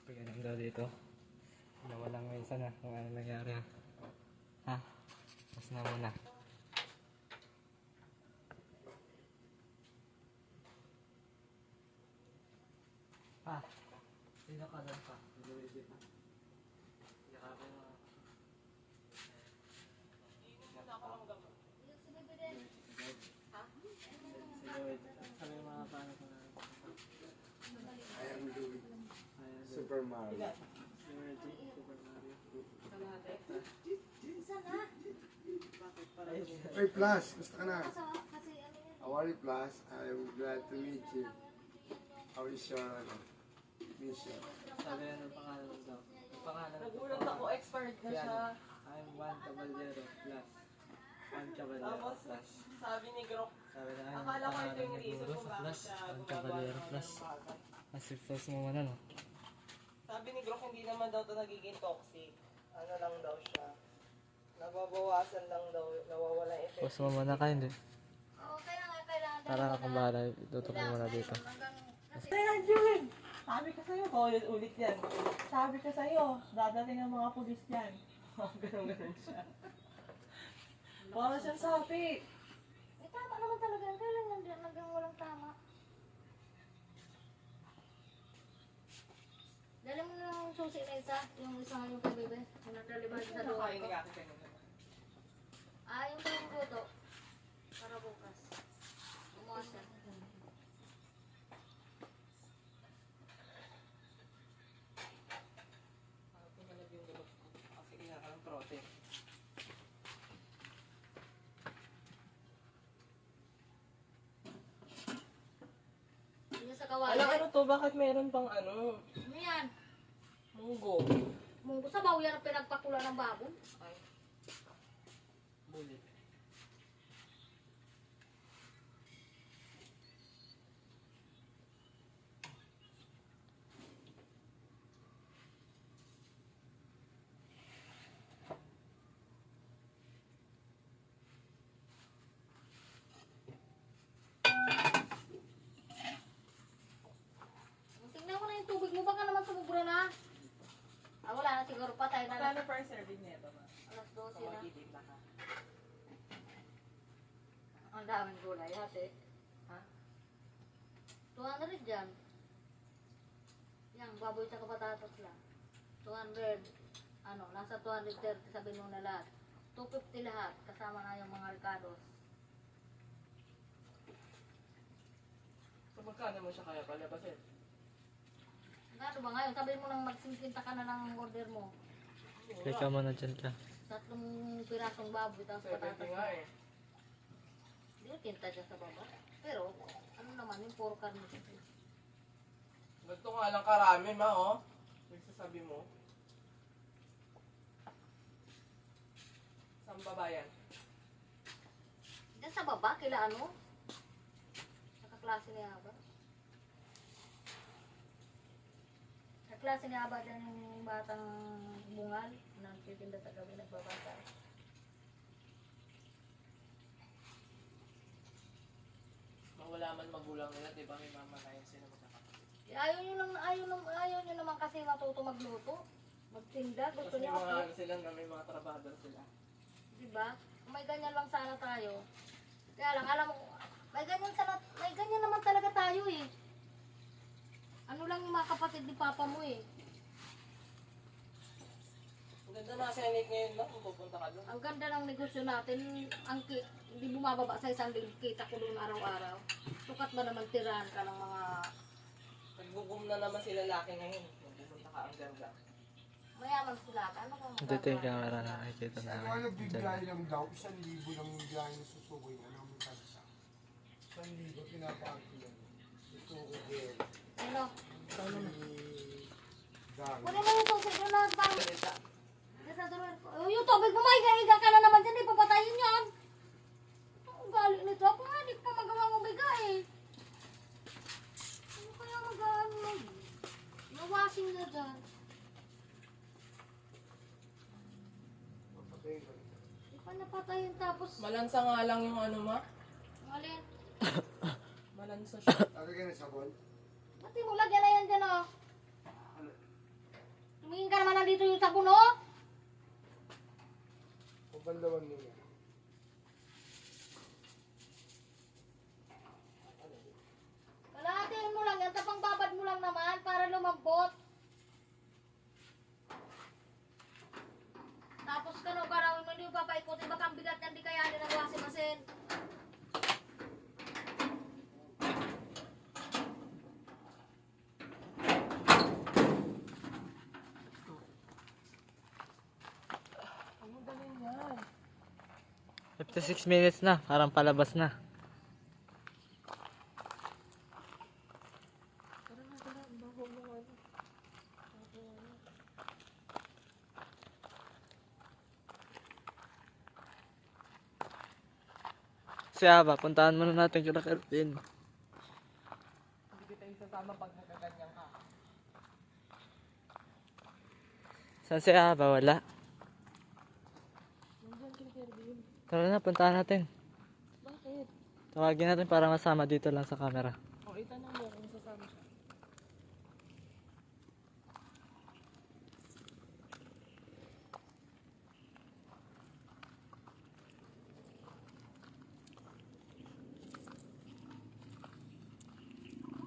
Ganun daw dito. Nawalang minsan na kung ano nangyari ha. Ha? Mas na muna. Pa, sino ka doon pa? Luigi pa. Yakapin mo. Si Lloyd. Sabi ng mga paano ko na. I am Louis. Ayan, Super Mario. si Reggie, Super Mario. Isa na. Bakit pala yun? Hey, Plus, gusto ka na? Kasi ano yan. How are you, Plus? I'm glad to meet you. How is your mission? Sabi na ng pangalan daw. Yung pangalan Nagulat ako, expired na siya. I'm Juan Caballero plus. Juan Caballero Tapos, plus. sabi ni Grok, Sabi na ang akala ko ito pangalan yung ni reason Guro kung sa bakit plus. siya Juan gumagawa Caballero ng plus. bagay. Kasi plus mo man ano. Sabi ni Grok, hindi naman daw ito nagiging toxic. Ano lang daw siya. Nababawasan lang daw, nawawala yung effect. Plus mo muna ka hindi. Oo, kaya nga kailangan. Tara ka kung bahala. Itutok mo muna dito. Kaya Jun, sabi ko sa'yo, ulit yan. Sabi ko sa'yo, dadating ang mga pulis dyan. Ganun siya. Para siyang sapi. Eh, tama naman talaga. Kailangan din hanggang walang tama. Dali mo na lang yung susi na isa. Yung isang yung pabebe. Yung nagdalibad sa Ano luwa kain ko. ni Kaki kanina? Yung pang luto. Para bukas. Umuwas yan. Tumalab yung gabag ko. Kasi kailangan ng protein. Yung sa kawali. Ano to? Bakit meron pang ano? Ano yan? Munggo. Munggo sa bawo yan ang pinagpakula ng baboy. Ay, Bulit. Tingnan ko na yung tubig mo. Baka naman sumubra na. Wala na siguro. Patay na. magkano per serving nito ma? Alas 12 Sa na. magiging ka. Ang daming gulay, hati. Ha? 200 dyan. Yan, baboy sa patatas lang. 200. Ano, nasa 230 sabihin mo na lahat. 250 lahat, kasama na yung mga ricados. So magkano mo siya kaya palabasin? Ano ba ngayon? Sabihin mo nang magsimpinta ka na ng order mo. Kaya ka muna dyan ka. 3 pirasong baboy, tapos 70 patatas. nga eh. Hindi ko kinta dyan sa baba. Pero, ano naman, yung puro karne. Ganito nga lang karami ma oh. Nagsasabi mo. Saan ba yan? Diyan sa baba, kila ano? Sa kaklase ni Aba. Sa klase ni Aba dyan yung batang bungal. Nagtitinda sa gabi, nagbabasa. Mawala man magulang nila, di ba may mama na yun sila magkakapatid. Ayaw nyo naman kasi matuto magluto. Magtinda, gusto Tapos may niya mga ako. ano sila na may mga trabador sila. Diba? Kung may ganyan lang sana tayo. Kaya lang, alam mo, may ganyan naman talaga tayo eh. Ano lang yung mga kapatid ni Papa mo eh. Ang ganda na Senate ngayon na kung pupunta ka doon. Ang ganda ng negosyo natin, hindi bumababa sa isang libo, kita ko doon araw-araw. Tukat ba naman tirahan ka ng mga Nagbubum na naman sila laki ngayon. Kung pupunta ka ang ganda. mayaman sila? Ano kung Dito yung camera na nakikita Ano namin. ano, Dyan. bigay lang daw, 1,000 lang yung biyahe na susukoy na naman kasi siya. 1,000 pinapakti yan. Susuko girl. Ano? Gang. Kunin mo yung tubig na lahat ba? Salita. Yung tubig mo, maiga-iga ka na naman dyan, di papatayin yan. Ang galing nito, ako nga, di pa magawa mong biga eh. Ano kaya mag-ano mo? Nawashing na dyan. Papatay ko. Di pa napatayin tapos, Malansa nga lang yung ano ma. malin. Malansa siya. Lagay ka ng sabon. Pati mo, lagyan na yan dyan oh. Ano? Banlawan mo yan. Kalahatiin mo lang yan, tapang babad mo lang naman para lumambot. Tapos karawin mo, hindi mo papaikutin, baka ang bigat yan, di kayanin ng washing machine. Ang galing yan. 56 minutes na, parang palabas na. Tara na, tara. Baho mo ano. Si Aba, puntahan muna natin kila Kervin. Hindi kita isasama pag nagaganyan ka. Saan si Aba? Wala. Nandiyan kay Kervin. Tara na, puntahan natin. Bakit? Tawagin natin para masama dito lang sa camera. O, itanong mo kung sasama siya.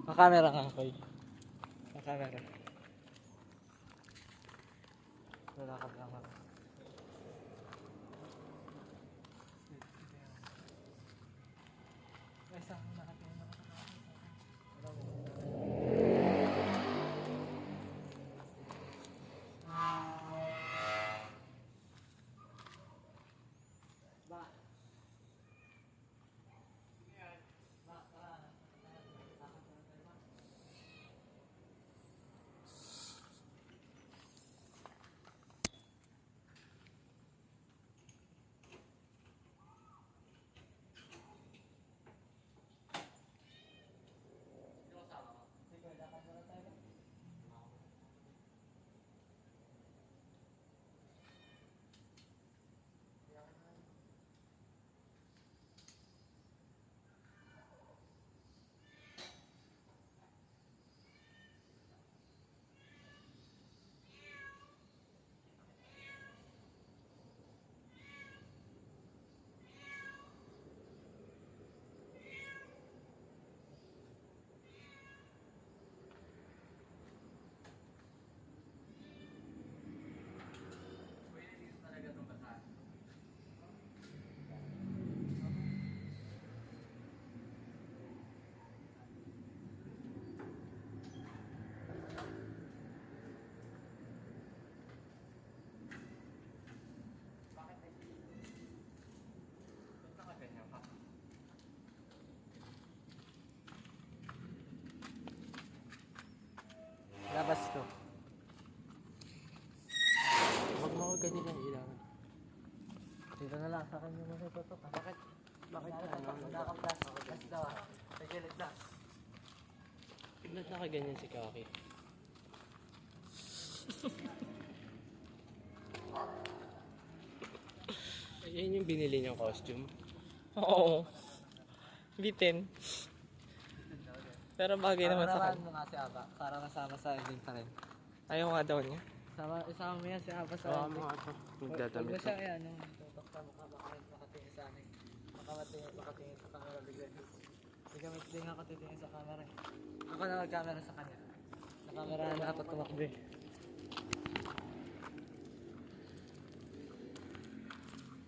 Makamera nga, Koy. Makamera. Wala ka lang ako. Isang natin na labas to. Huwag mo ganyan ang ilaw. Dito na lang sa kanya mo sa tutok. Bakit? Bakit ka Wala kang plastic. Gas daw ah. Sa gilid na. Ba't nakaganyan si Kaki? Ayan yung binili niyang costume. Oo. Bitin. Pero bagay naman sa kanya. Mo nga si Aba para masama sa ending pa rin. Ayaw nga daw niya. Isama mo yan si Aba sa Oo, ending. mga ito. Huwag Magdadamit mo ko. siya yan. Tutok sa mukha baka makatingin sa amin. Makatingin sa camera bigla. Hindi kami hindi nga katitingin sa camera. Ako na mag-camera sa kanya. Sa camera na dapat tumakbo eh.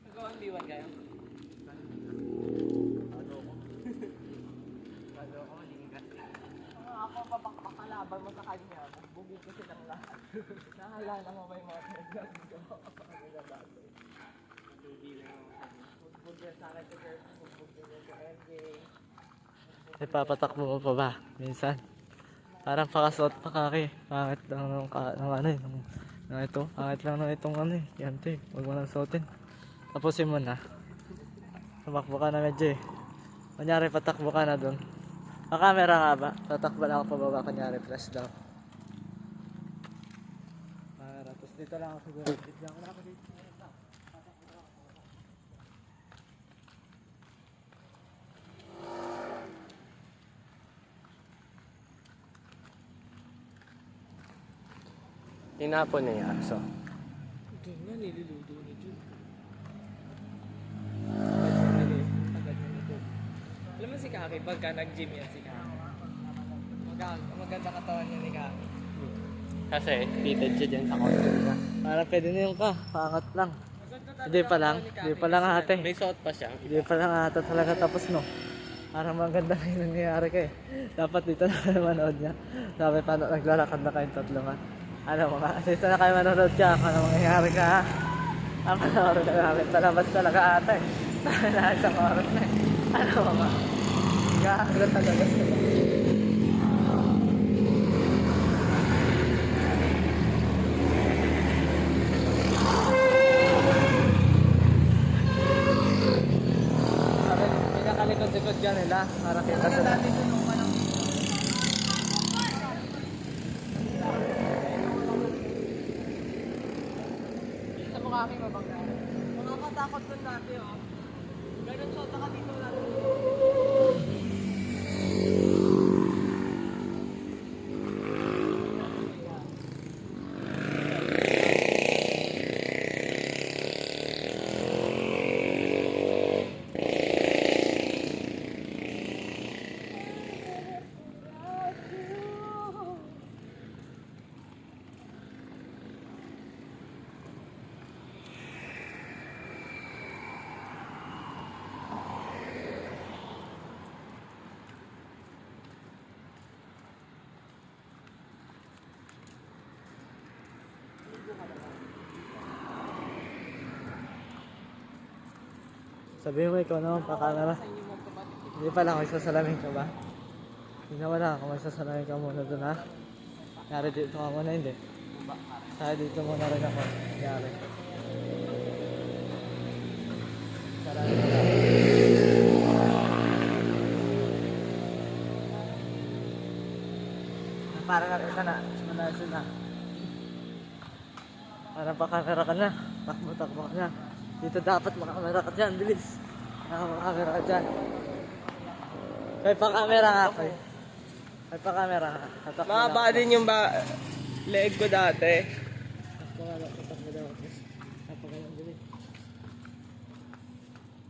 Nagawa ang diwan kayo? Ako papakalaban mo sa kanya, bugbugin ko silang lahat. Nahalala mo ba yung mga pinagagawa ko sa kanila dati? Bugbug yan sa akin si Kirby, bugbug yan sa MJ. Ipapatakbo mo pa ba? Minsan. Parang pakasuot pa kaki. Pangit lang nung ano eh. Nung ito. Pangit lang nung itong ano eh. Yan to eh. Huwag mo nang suotin. Tapusin mo na. Tumakbo ka na medyo eh. Kunyari patakbo ka na dun. Makamera nga ba? Tatakbo lang ako pababa. Kunyari flash daw. Camera. Tapos dito lang ako siguro. Dito lang ako dito. Tinapon niya yung aso. Ito nga, niluluto ni Jun. si Kaki pagka nag-gym yan si Kaki. Maganda katawan niya ni Kaki. Kasi, fitted siya dyan sa costume niya. Para pwede na yung ka, pangat lang. Hindi pa lang, hindi pa lang ate. May suot pa siya. Hindi pa lang ata talaga tapos no. Parang maganda na yung nangyayari kayo. Dapat dito na kayo manood niya. Sabi paano naglalakad na kayong tatlo nga. Ano mo nga, dito na kayo manonood ka. Ano mangyayari ka ha? Ang panoorin na namin. Talabas talaga ate. Sabi na isang oras na eh. Ano mo nga. Gagawin talaga sila. Sabi, pinakalikod-likod dyan nila. Para kita sila. Sa mukha kami mabangga. Makakatakot dun dati oh. Ganun shot ka dito dati. Sabihin mo ikaw naman pa camera. Hindi pa lang, magsasalamin ka ba? Hindi naman lang, kung magsasalamin ka muna dun ha. Yari dito ka muna, hindi. Kaya dito muna rin ako. Yari. Salamin ka lang. Para natin ka na. Manasin na. Para pa camera ka na. Takbo-takbo ka na. Dito dapat makakamera ka dyan, bilis. Makakamera ka dyan. May pa-camera nga ako eh. May pa-camera nga. Mahaba din yung leeg ko dati. Tatakbo daw ako. Napagalang bilis.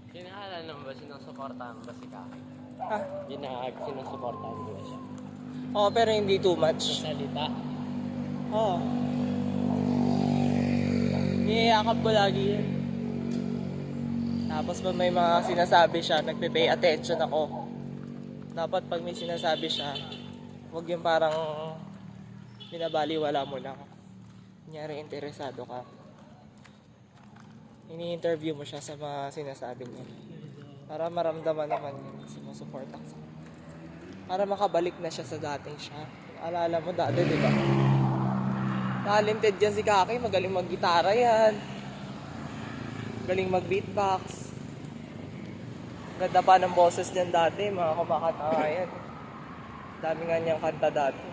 Kinahalan naman ba sinusuportahan ba si Kaki? Ah, Sinusuportahan ko ba siya? oo, pero hindi too much. Sa salita. Oo. Niyayakap ko lagi yan. Tapos pag may mga sinasabi siya, nagpe-pay attention ako. Dapat pag may sinasabi siya, huwag yung parang binabaliwala mo lang. Kunyari, interesado ka. Ini-interview mo siya sa mga sinasabi niya. Para maramdaman naman yung sumusuporta ka. Para makabalik na siya sa dating siya. Alala mo dati, di ba? Talented yan si Kaki, magaling mag-gitara yan. Galing mag-beatbox. Ganda pa ng boses niyan dati, mga kumakanta yan. Dami nga niyang kanta dati.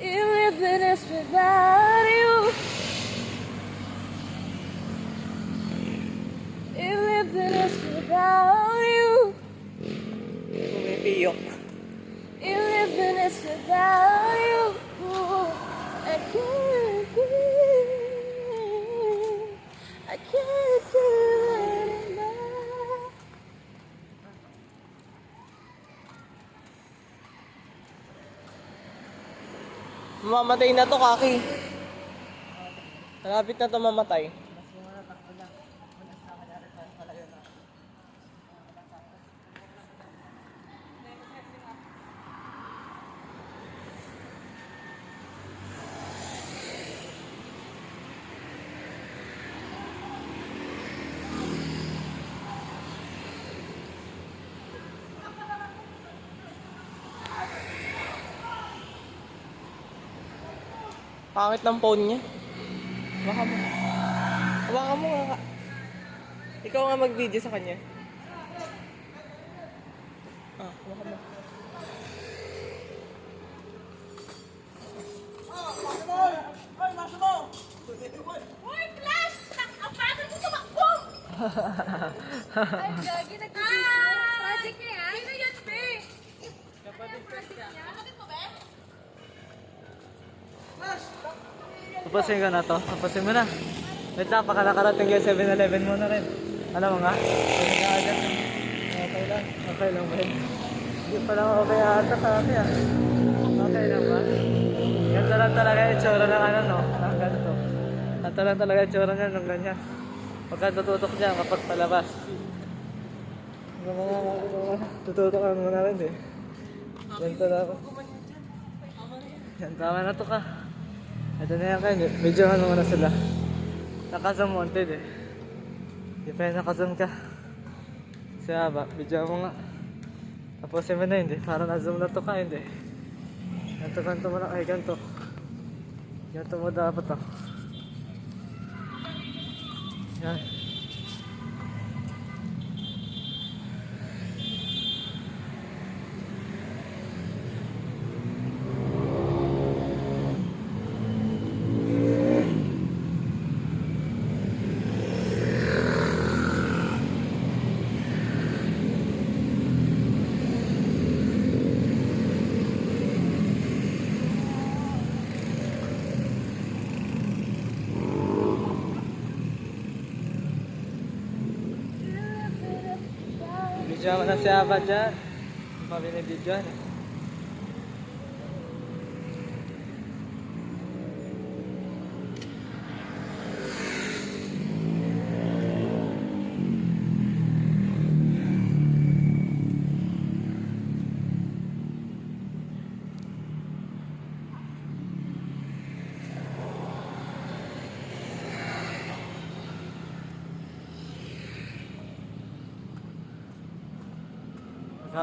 Living is without you. Living is without you. Pumipiyok. Living is without you. I can't breathe. I can't do it anymore. Mamamatay na to, Kaki. Malapit na to mamatay. Pangit ng phone niya. Hawakan mo. Hawakan mo nga. Ikaw nga mag-video sa kanya. Hawakan mo. Hoy, Flash! Ang bagal mo tumakbo! Ay, gagi, nag-video. Project niya yan? Sino yun, be? Project niya? Kapatid mo, be? Tapusin ko na to. Tapusin mo na. Wait lang, baka nakarating kayo 7-Eleven mo na rin. Alam mo nga? Pinag-aagat. Okay lang. Okay lang ba yun? Hindi pa lang okay ata kami ah. Okay lang ba? Ganito lang talaga yung itsura ng ano no? Ng ganito. Ganito lang talaga yung itsura niya ng ganyan. Pagka tututok niya kapag palabas. Tututok mo na rin eh. Ganito na ako. Yan, tama na to ka. Ito na yan kayo. Medyo ano muna sila. Nakasang wanted eh. Di pa yung nakasang ka. Siya ba? Video mo nga. Tapos mo na hindi. Parang na-zoom na to ka hindi. Ganto mo na. Ay ganto. Ganto mo dapat ah. Yan. Video mo na si Aba dyan. Ang pabinibidyo yan eh.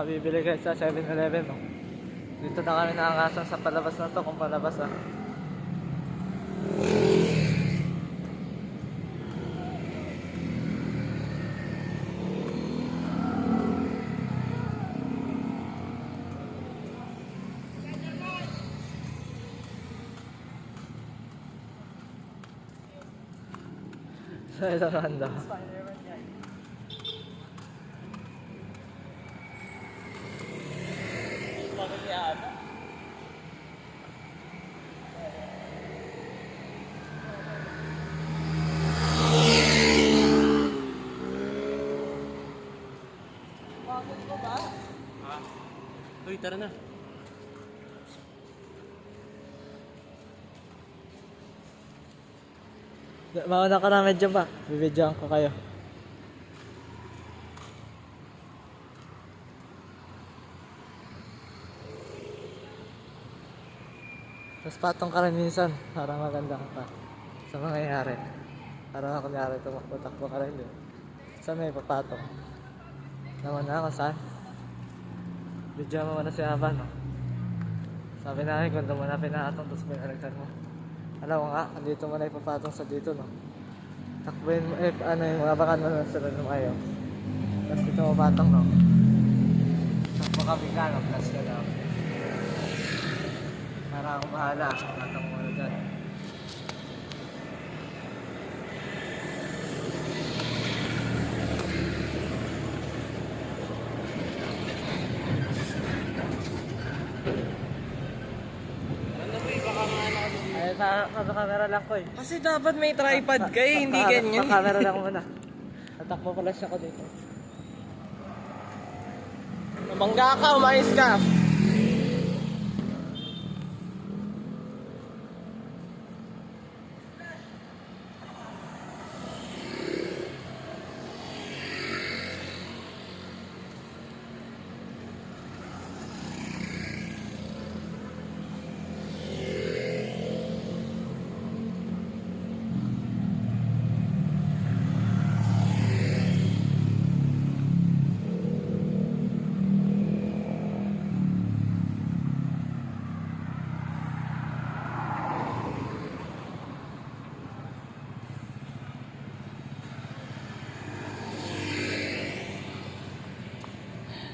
Bibili kayo sa 7-Eleven no? Dito na kami naangasan sa palabas na to kung palabas ah. So ito naman daw. Uy, tara na. Mauna ka na medyo ba? Bibidyoan ko kayo. Tapos patong ka rin minsan para maganda ka pa sa mangyayari. Para kunyari tumakbo-takbo ka rin din. Saan may papatong? Naman na ako saan? Bidyo mo muna si Aba no? Sabi namin kung doon mo na pinatong tapos pinalagtan mo. Alam mo nga, andito mo na ipapatong sa dito no? Takbuhin mo, ano yung mabakan mo na sila nung ayaw. Tapos dito mo patong no? Takbo ka bigla no? Plus ka lang. Para akong bahala, patong mo na dyan. Ay, pa-camera lang ko eh. Kasi dapat may tripod ka eh, hindi ganyan. Pa-camera lang muna. Tatakbo pala siya ko dito. Mabangga ka, umayos ka.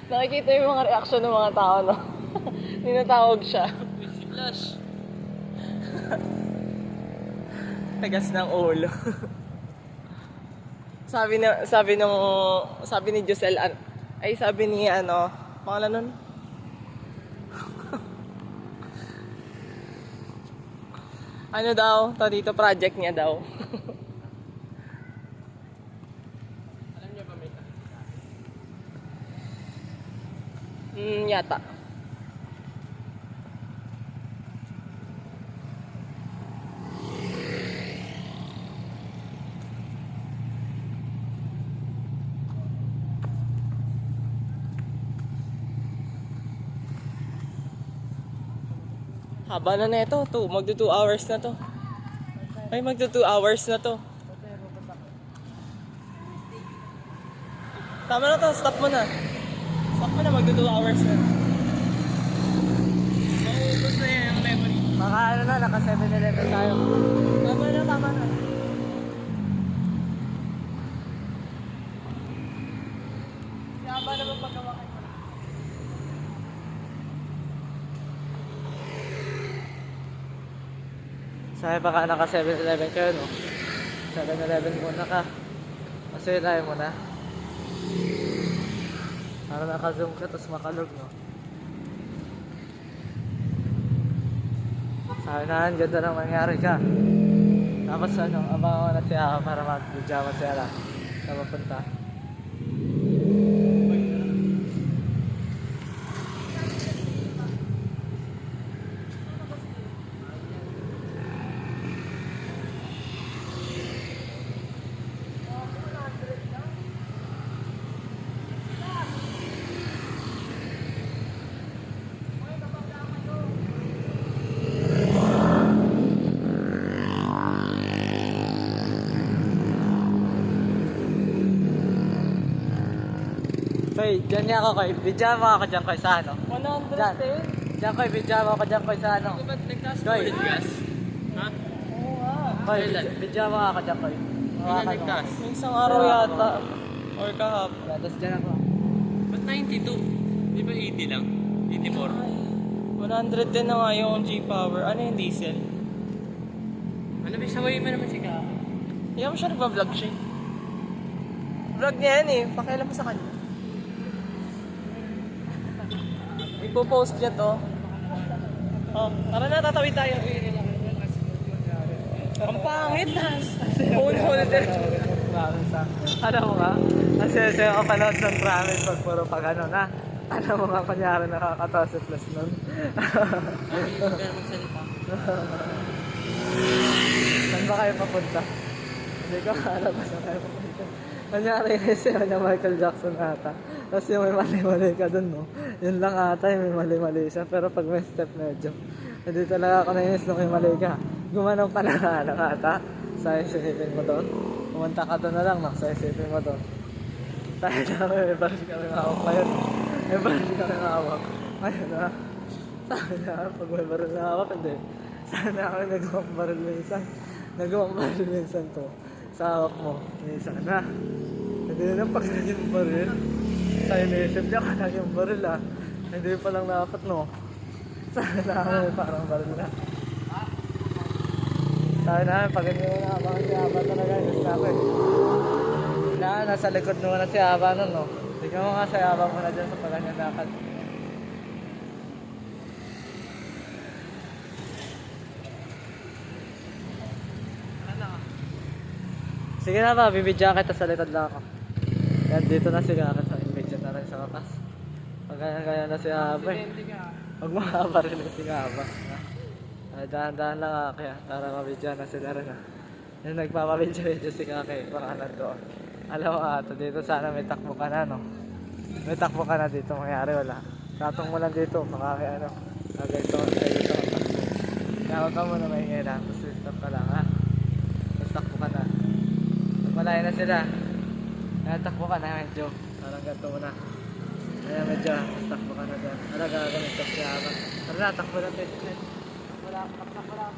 Nakikita yung mga reaction ng mga tao, no? Ninatawag siya. Si Flash. Tagas ng ulo. sabi ni Josel, ay sabi ni ano, pangalan nun? Ano daw, to dito project niya daw. Alam 11 yata. Haba na ito. Magto 2 hours na to. Ay, magto 2 hours na to. Tama na to, stop mo na. Stop mo na, magto 2 hours na. Maubos na yan yung memory. Maka ano na, naka 7-Eleven tayo. Tama na, tama na. Haba naman pagkawa kayo. Sabi pa ka naka 7-Eleven kayo, no? 7-Eleven muna ka. Masaya tayo muna. Para naka-zoom ka, tapos makalog, no? Sabi na, ganda nang mangyari ka. Tapos ano, abangan ko na siya para mag-pijama siya lang. Sa mapunta. Koy, dyan niya ako, Koy. Pijama ako dyan, Koy, sa ano? 110? Dyan, Koy, pijama ako dyan, Koy, sa ano? Ba't nagtaas Koy. ulit gas? Ha? Oo nga. Koy, Kailan? pijama ako dyan, Koy. Kailan Hawakan mo. nagtaas? May isang araw yata. Or kahapon. Yeah, tapos dyan ako. Ba't 92? Di ba 80 lang? 84? 110 na nga yung G-Power. Ano yung diesel? Ano ba, saway mo naman si Ka? Hindi mo siya nagpa-vlog siya. Vlog niya yan eh. Pakialam mo sa kanya. Ipo-post niya to. Oh, tara na, tatawid tayo. Ang pangit na. Ulit din. Promise, ha? Ano mo nga? Kasi siya ako panood ng promise pag puro pag ano na. Ano mo nga kunyari nakakatawa sa plus nun. Hindi ka na magsalita. Saan ba kayo papunta? Hindi ko alam ba saan kayo papunta. Kunyari kasi na Michael Jackson ata. Tapos yung may mali-mali ka dun, no? Yun lang ata yung may mali-mali siya. Pero pag may step medyo, hindi talaga ako nainis nung may mali ka. Gumanong pa lang ata. Sa isipin mo doon. Pumunta ka doon na lang, no? Sa isipin mo doon. Tayo namin, may baril kami hawak ngayon. May baril kami hawak. Ayun na. Sabi na, pag may baril na hawak, hindi. Sana ako nagawang baril minsan. Nagawang baril minsan to. Sa hawak mo. Minsan na. Hindi na pag naging baril. Tayo naisip niya ka naging baril, ah. Hindi pa lang dapat, no? Sana ako parang baril na. Sabi namin, pag hindi mo nakabangan si Aba talaga, gusto ako eh. Nasa likod mo na si Aba nun, no? Tignan mo nga si Aba mo na dyan sa paganyang lakad. Sige na ba, bibidya kita sa likod lang ako. Yan, dito na si Kakit sa invasion na rin sa kapas. Pag ganyan na si Aba eh. Huwag mahaba rin na si Aba. Dahan-dahan lang ako kaya para mabidya na sila rin ah. Yung nagpapabidya-bidya si Kakay, baka nandoon. Alam mo ata, dito sana may takbo ka na, no? May takbo ka na dito, mangyari wala. Katong mo lang dito, baka kaya ano, kagay sa takbo. Kaya huwag ka muna maingay na, tapos stop ka lang ha. Tapos takbo ka na. Malayo na sila. Kaya takbo ka na medyo, parang ganito mo na. Kaya medyo, tapos takbo ka na dyan. Alaga ka ganito siya habang. Tara na, takbo na tayo. Takbo lang.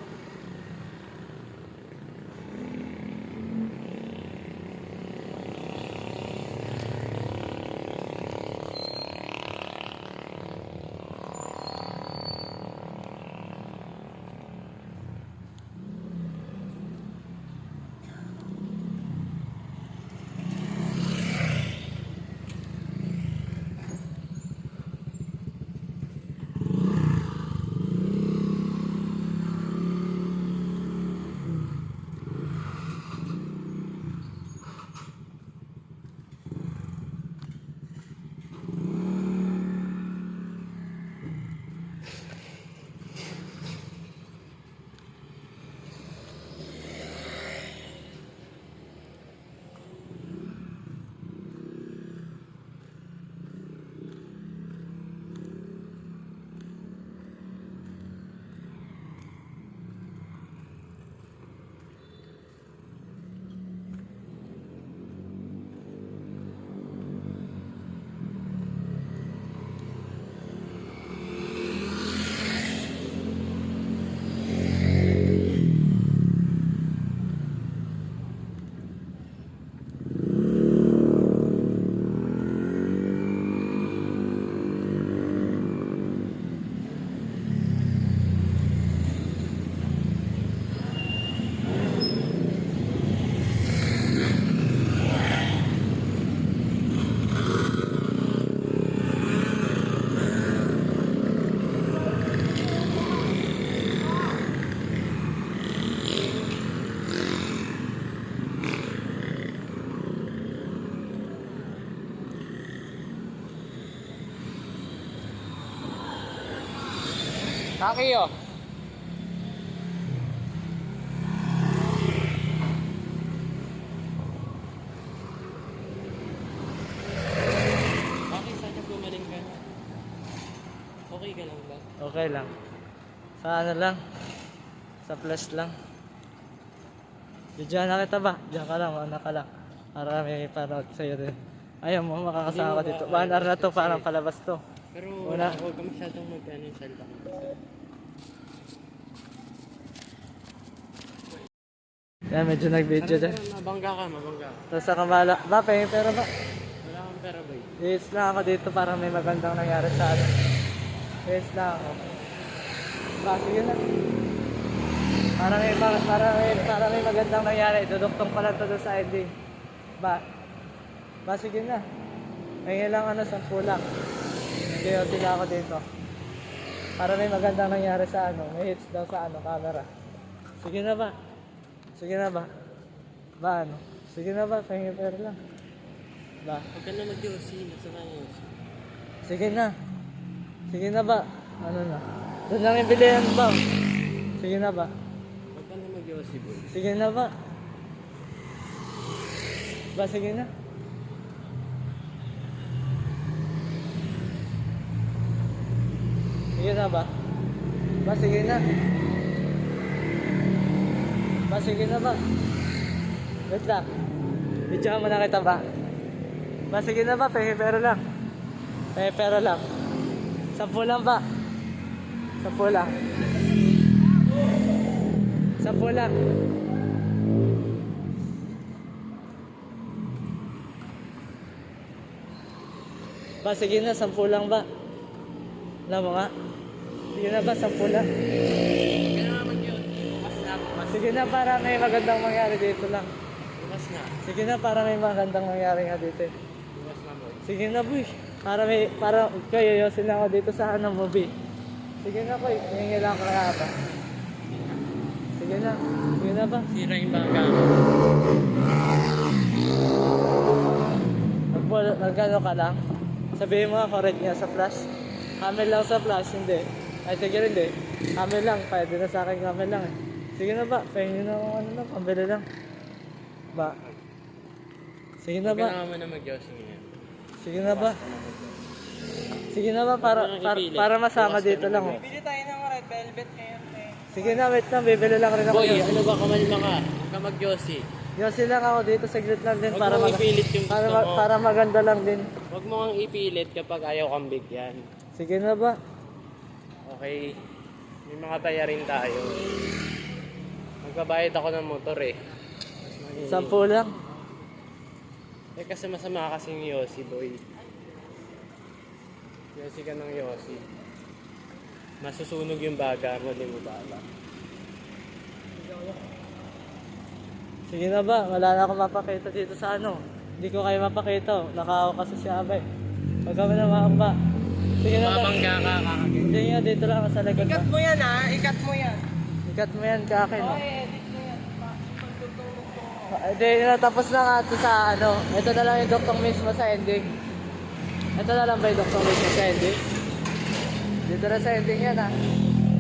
Kaki oh. Kaki, sana gumaling ka. Okay ka lang ba? Okay lang. Sa ano lang? Sa flash lang. Diyan na kita ba? Diyan ka lang, ano ka lang. Para may panood sa'yo rin. Ayaw mo, makakasama ka dito. Banner na to, parang palabas to. Pero Wala. huwag ka masyadong mag-ano yung cellphone. Yan, medyo nag-video dyan. Mabangga ka, mabangga ka. Tapos sa kamala, ba, pahing pero ba? Wala kang pera boy. Yes lang ako dito para may magandang nangyari sa atin. Yes lang ako. Ba, sige na. Para may magandang nangyari. Duduktong pala to doon sa ending. Ba, sige na. Ngayon lang ano, 10 lang. Hindi sila ako dito. Para may magandang nangyari sa ano. May hits daw sa ano, camera. Sige na ba? Sige na ba? Ba ano? Sige na ba? Pahingin pero lang. Ba? Huwag ka na mag-yosi. Nasa kanya yosi. Sige na. Sige na ba? Ano na? Doon lang yung bilihan ba? Sige na ba? Huwag ka na mag-yosi boy. Sige na ba? Ba, sige na. Sige na ba? Ba, sige na. Ba, sige na ba? Wait lang. Video mo na kita ba? Ba, sige na ba? Pero lang. Pero lang. 10 lang ba? 10 lang. 10 lang. Ba, sige na, 10 lang ba? Alam mo nga? Sige na ba, 10 lang? Huwag ka na mag-yosi. Bukas na, bukas. Sige na, para may magandang mangyari dito lang. Bukas na. Sige na, para may magandang mangyari nga dito. Bukas na boy. Sige na, boy. Para kayo, yosin lang ako dito sa ano, movie. Sige na, boy. Hingi lang ka nga ba? Sige na. Sige na ba? Sira yung bangga mo. Nagkano ka lang? Sabihin mo nga, correct niya sa flash. Camel lang sa flash, hindi. Ay, sige rin, hindi. Camel lang, pwede na sa akin camel lang eh. Sige na ba? Pahingin na ako ano lang, pambili lang. Ba? Sige na Huwag ka ba? na muna mag-yosi ngayon. Sige na ba? Sige na ba? Para masama dito lang oh. Bili tayo ng red velvet ngayon eh. Sige na, wait lang, bibili lang rin ako. Boy, ano ba, kamalma ka? Huwag ka mag-yosi. Yosi lang ako dito, saglit lang din. Huwag mo ipilit yung gusto mo. Para maganda lang din. Huwag mo kang ipilit kapag ayaw kang bigyan. Sige na ba? Okay, may mga bayarin tayo. Magbabayad ako ng motor eh. 10 lang. Eh kasi masama kasing yosi boy. Yosi ka ng yosi. Masusunog yung baga mo, di mo ba alam? Sige na ba? Wala na akong mapakita dito sa ano. Hindi ko kayo mapakita. Nakaawa kasi si Abay. Huwag kami na makamba. Sige na ba? Mabangga ka kakagin. Hindi nga, dito lang ako sa likod. Ikat mo yan ha, ikat mo yan. Ikat mo yan, kakin. No? Edit mo yan. Hindi, natapos na nga ito sa ano. Ito na lang yung doktong mismo sa ending. Ito na lang ba yung doktong mismo sa ending? Dito na sa ending yan ha.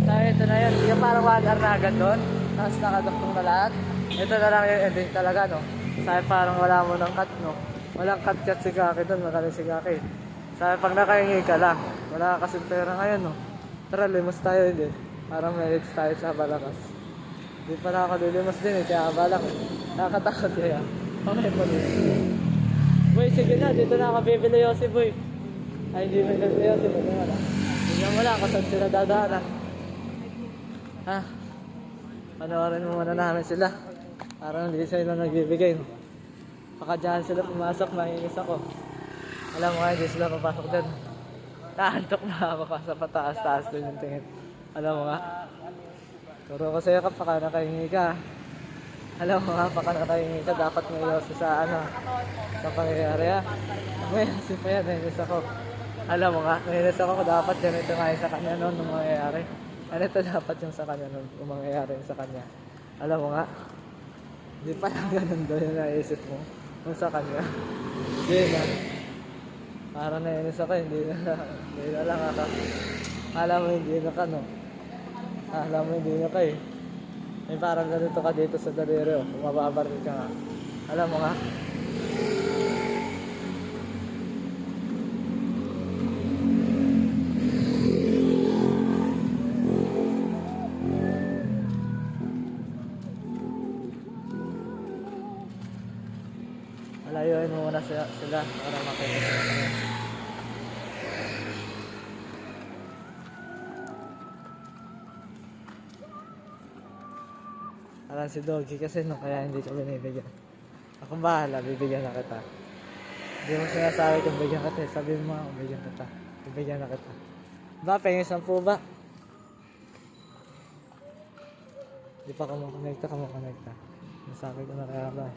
Sabi, ito na yun. Yung parang 1 hour na agad doon. Tapos nakadoktong na lahat. Ito na lang yung ending talaga no. Sabi parang wala mo ng cut no. Walang cut si Kaki doon. Magaling si Kaki. Sabi pag nakahingi ka lang. Wala ka kasing pera ngayon no. Tara, limos tayo hindi. Parang merits tayo sa Balakas. Hindi pa nakakalilimos din eh. Kaya balak. Nakakatakot kaya. Okay po din. Boy, sige na. Dito na ako bibili Yossi boy. Ay, hindi mo bibili Yossi. Ba't nga na? Tingnan mo lang kung saan sila dadaan ha. Ha? Panoorin mo muna namin sila. Parang hindi sila nagbibigay. No? Baka dyan sila pumasok, mainis ako. Alam mo nga, hindi sila papasok dyan. Naantok na ako sa pataas-taas din yung tingin. Alam mo nga. Turo ko sa'yo kapag nakahingi ka. Alam mo nga, kapag nakahingi ka, dapat may yosi sa ano. Sa pangyayari ha. May yosi pa yan, nainis ako. Alam mo nga, nainis ako, dapat ganito nga yung sa kanya noon nung mangyayari. Ano ito dapat yung sa kanya nung mangyayari yung sa kanya. Alam mo nga, hindi pa lang ganun doon yung naisip mo. Kung sa kanya. Hindi na. Para nainis ako, hindi na lang ako. Alam mo, hindi na ka, no? Alam mo, hindi na ka eh. May parang ganito ka dito sa daliri, oh. Kung mababaril ka nga. Alam mo nga? Malayuin mo muna sila para makita sila. Alam si Doggy kasi no, kaya hindi ko binibigyan. Akong bahala, bibigyan na kita. Hindi mo sinasabi kung bigyan kita, sabihin mo kung bigyan kita. Bibigyan na kita. Ba, pengin 10 ba? Hindi pa kumukonekta. Nasabi ko na kaya ba?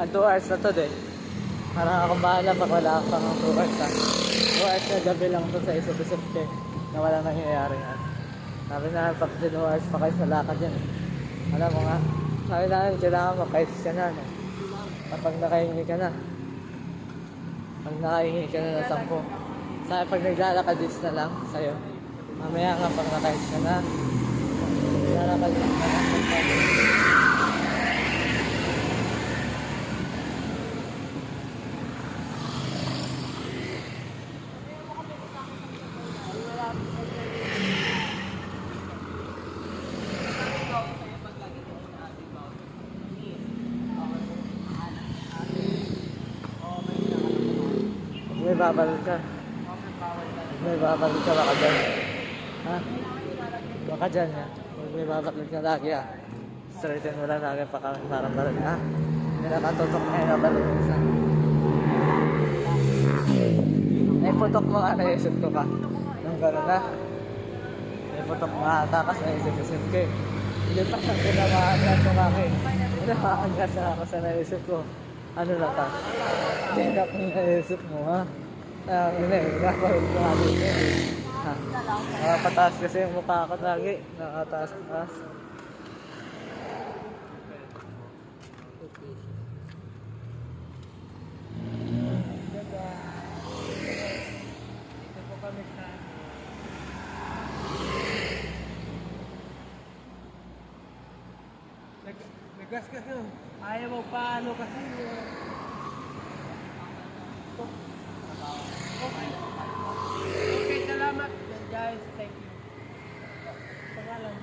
Ah, 2 hours na to din. Parang akong bahala pag wala pang 2 hours ha. 2 hours na gabi lang to sa isip-isip ko na wala nangyayari ha. Sabi na pag 2 hours pa kayo sa lakad yan. Alam mo nga, sabi namin kailangan makaits ka na. No? Kapag nakahingi ka na. Pag nakahingi ka na na 10. Sabi pag naglalakadis na lang sa'yo. Mamaya nga pag nakaits ka na. Naglalakadis na lang. May babalik ka. May babalik ka baka dyan. Ha? Baka dyan ha. May babalik ka lagi ha. Straighten mo lang lagi pa kami parang balik ha. May nakatutok na yung balik isa. May putok mo nga naisip ko ka. Nung gano'n ha. May putok mo ata kasi naisip-isip ko eh. Hindi pa siyang tinamaan na tumaki. Tinamaan kasi ako sa naisip ko. Ano na ka? Hindi na kung naisip mo ha. Hindi, nakapalit ko nga dito eh. Ha? Nakapataas kasi yung mukha ko lagi. Nakataas-taas. Dito po kami sa Nagas ka no? Ayaw mo paano kasi. Okay, salamat guys. Thank you. Pangalan.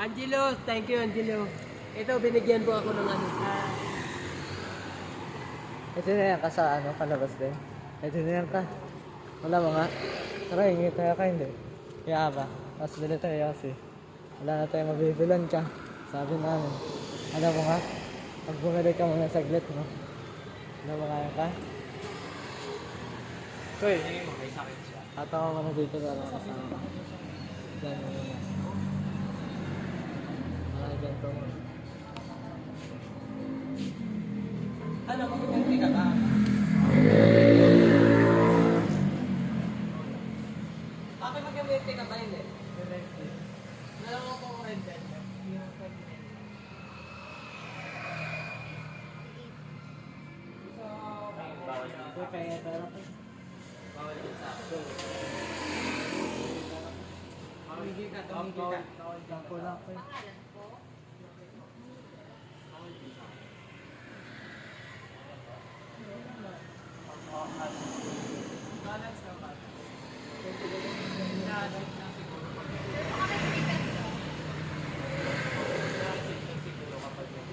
Angelo, thank you Angelo. Ito, binigyan po ako ng ano. Ito na yan ka sa ano, palabas din. Ito na yan ka. Wala mo nga. Tara, hingi tayo ka, hindi. Kaya ba? Mas bili tayo kasi. Wala na tayo mabibilan ka. Sabi namin. Alam mo nga, pag bumili ka muna saglit, no? Alam mo nga yan ka? Koy, tatawa mo na dito ka lang kasama. Diyan mo muna. Mga ganito mo. Ano, magiging ka ba? Bakit mag-empty ka ba hindi? Alam mo kung red bell. Kaya pero bawal din sa akin. Tumigi ka. Bawal ko lang po. Balance na ba? Siguro kapag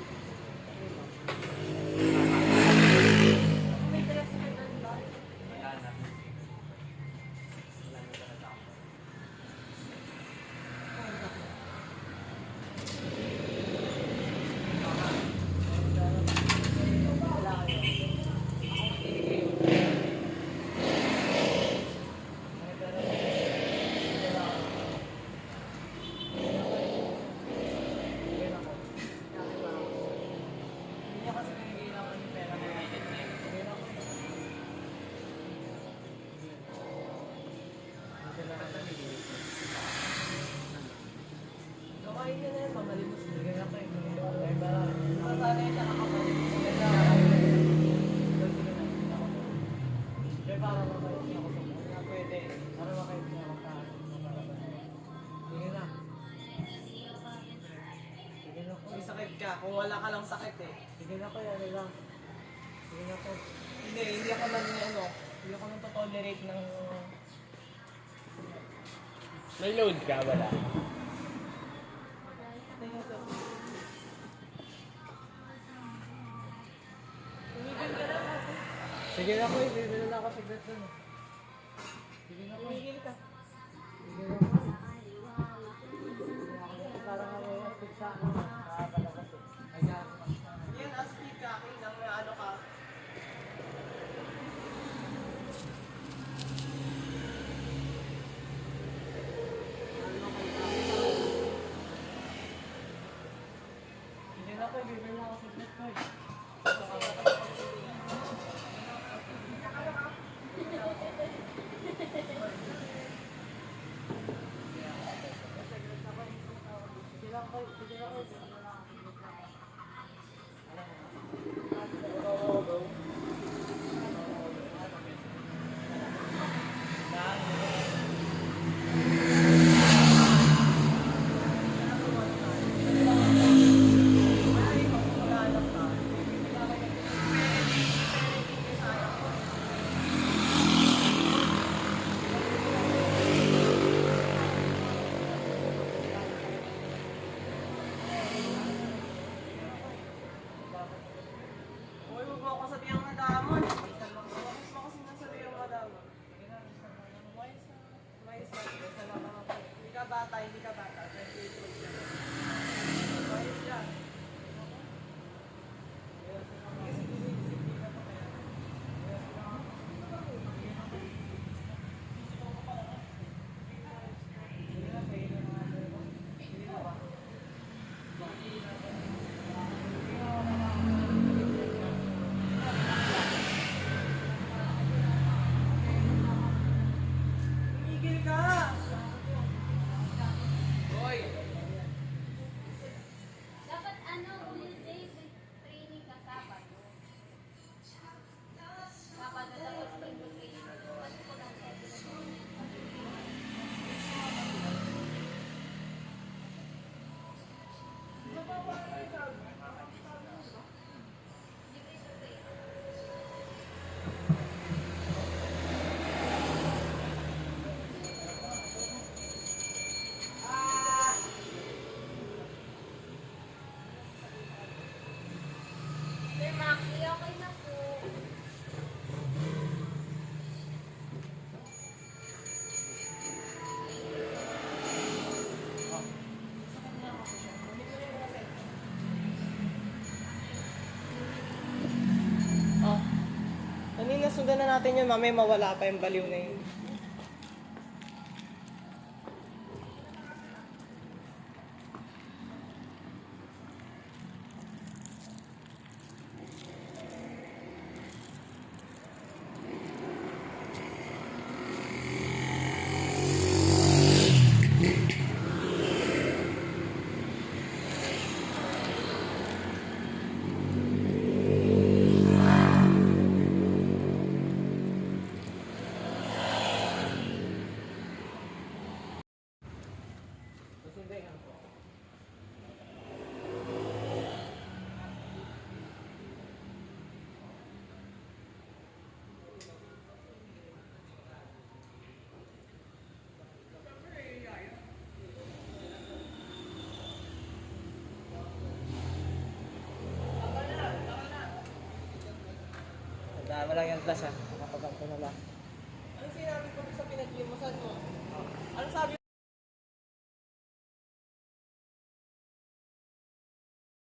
ka. Kung wala ka lang sakit eh. Sige na kuya, ano lang. Sige na po. Hindi ako man hindi ako man tolerate ng... May load ka, wala. Sige na kuya, bibili na ako sa bet doon. Sige na kuya. Tumigil ka. Sige na kuya. Parang ako yung astig sa ano. Nakapalabas eh. Ayan. Yan, astig ka. Kailang may ano ka. Sige na kuya, bibili na ako sa bet kuya. Sige lang kuya, sige na kuya. Bibili na ako sa bet kuya. Uy, huwag mo ako sabihan madamon. Huwag mo ako sinasabihan madamon. Mais na. Hindi ka bata, hindi ka bata. 28 years old ka. Mais yan. Tumigil ka! Hoy! Dapat ano, whole day training ka Sabado. Sabado dapat spring training. Ano po lang Sir Maki, okay na po. Oh. Kanina sundan na natin yun, mamaya mawala pa yung baliw na yun. Dama lang yung class ha. Nakapaganto na lang.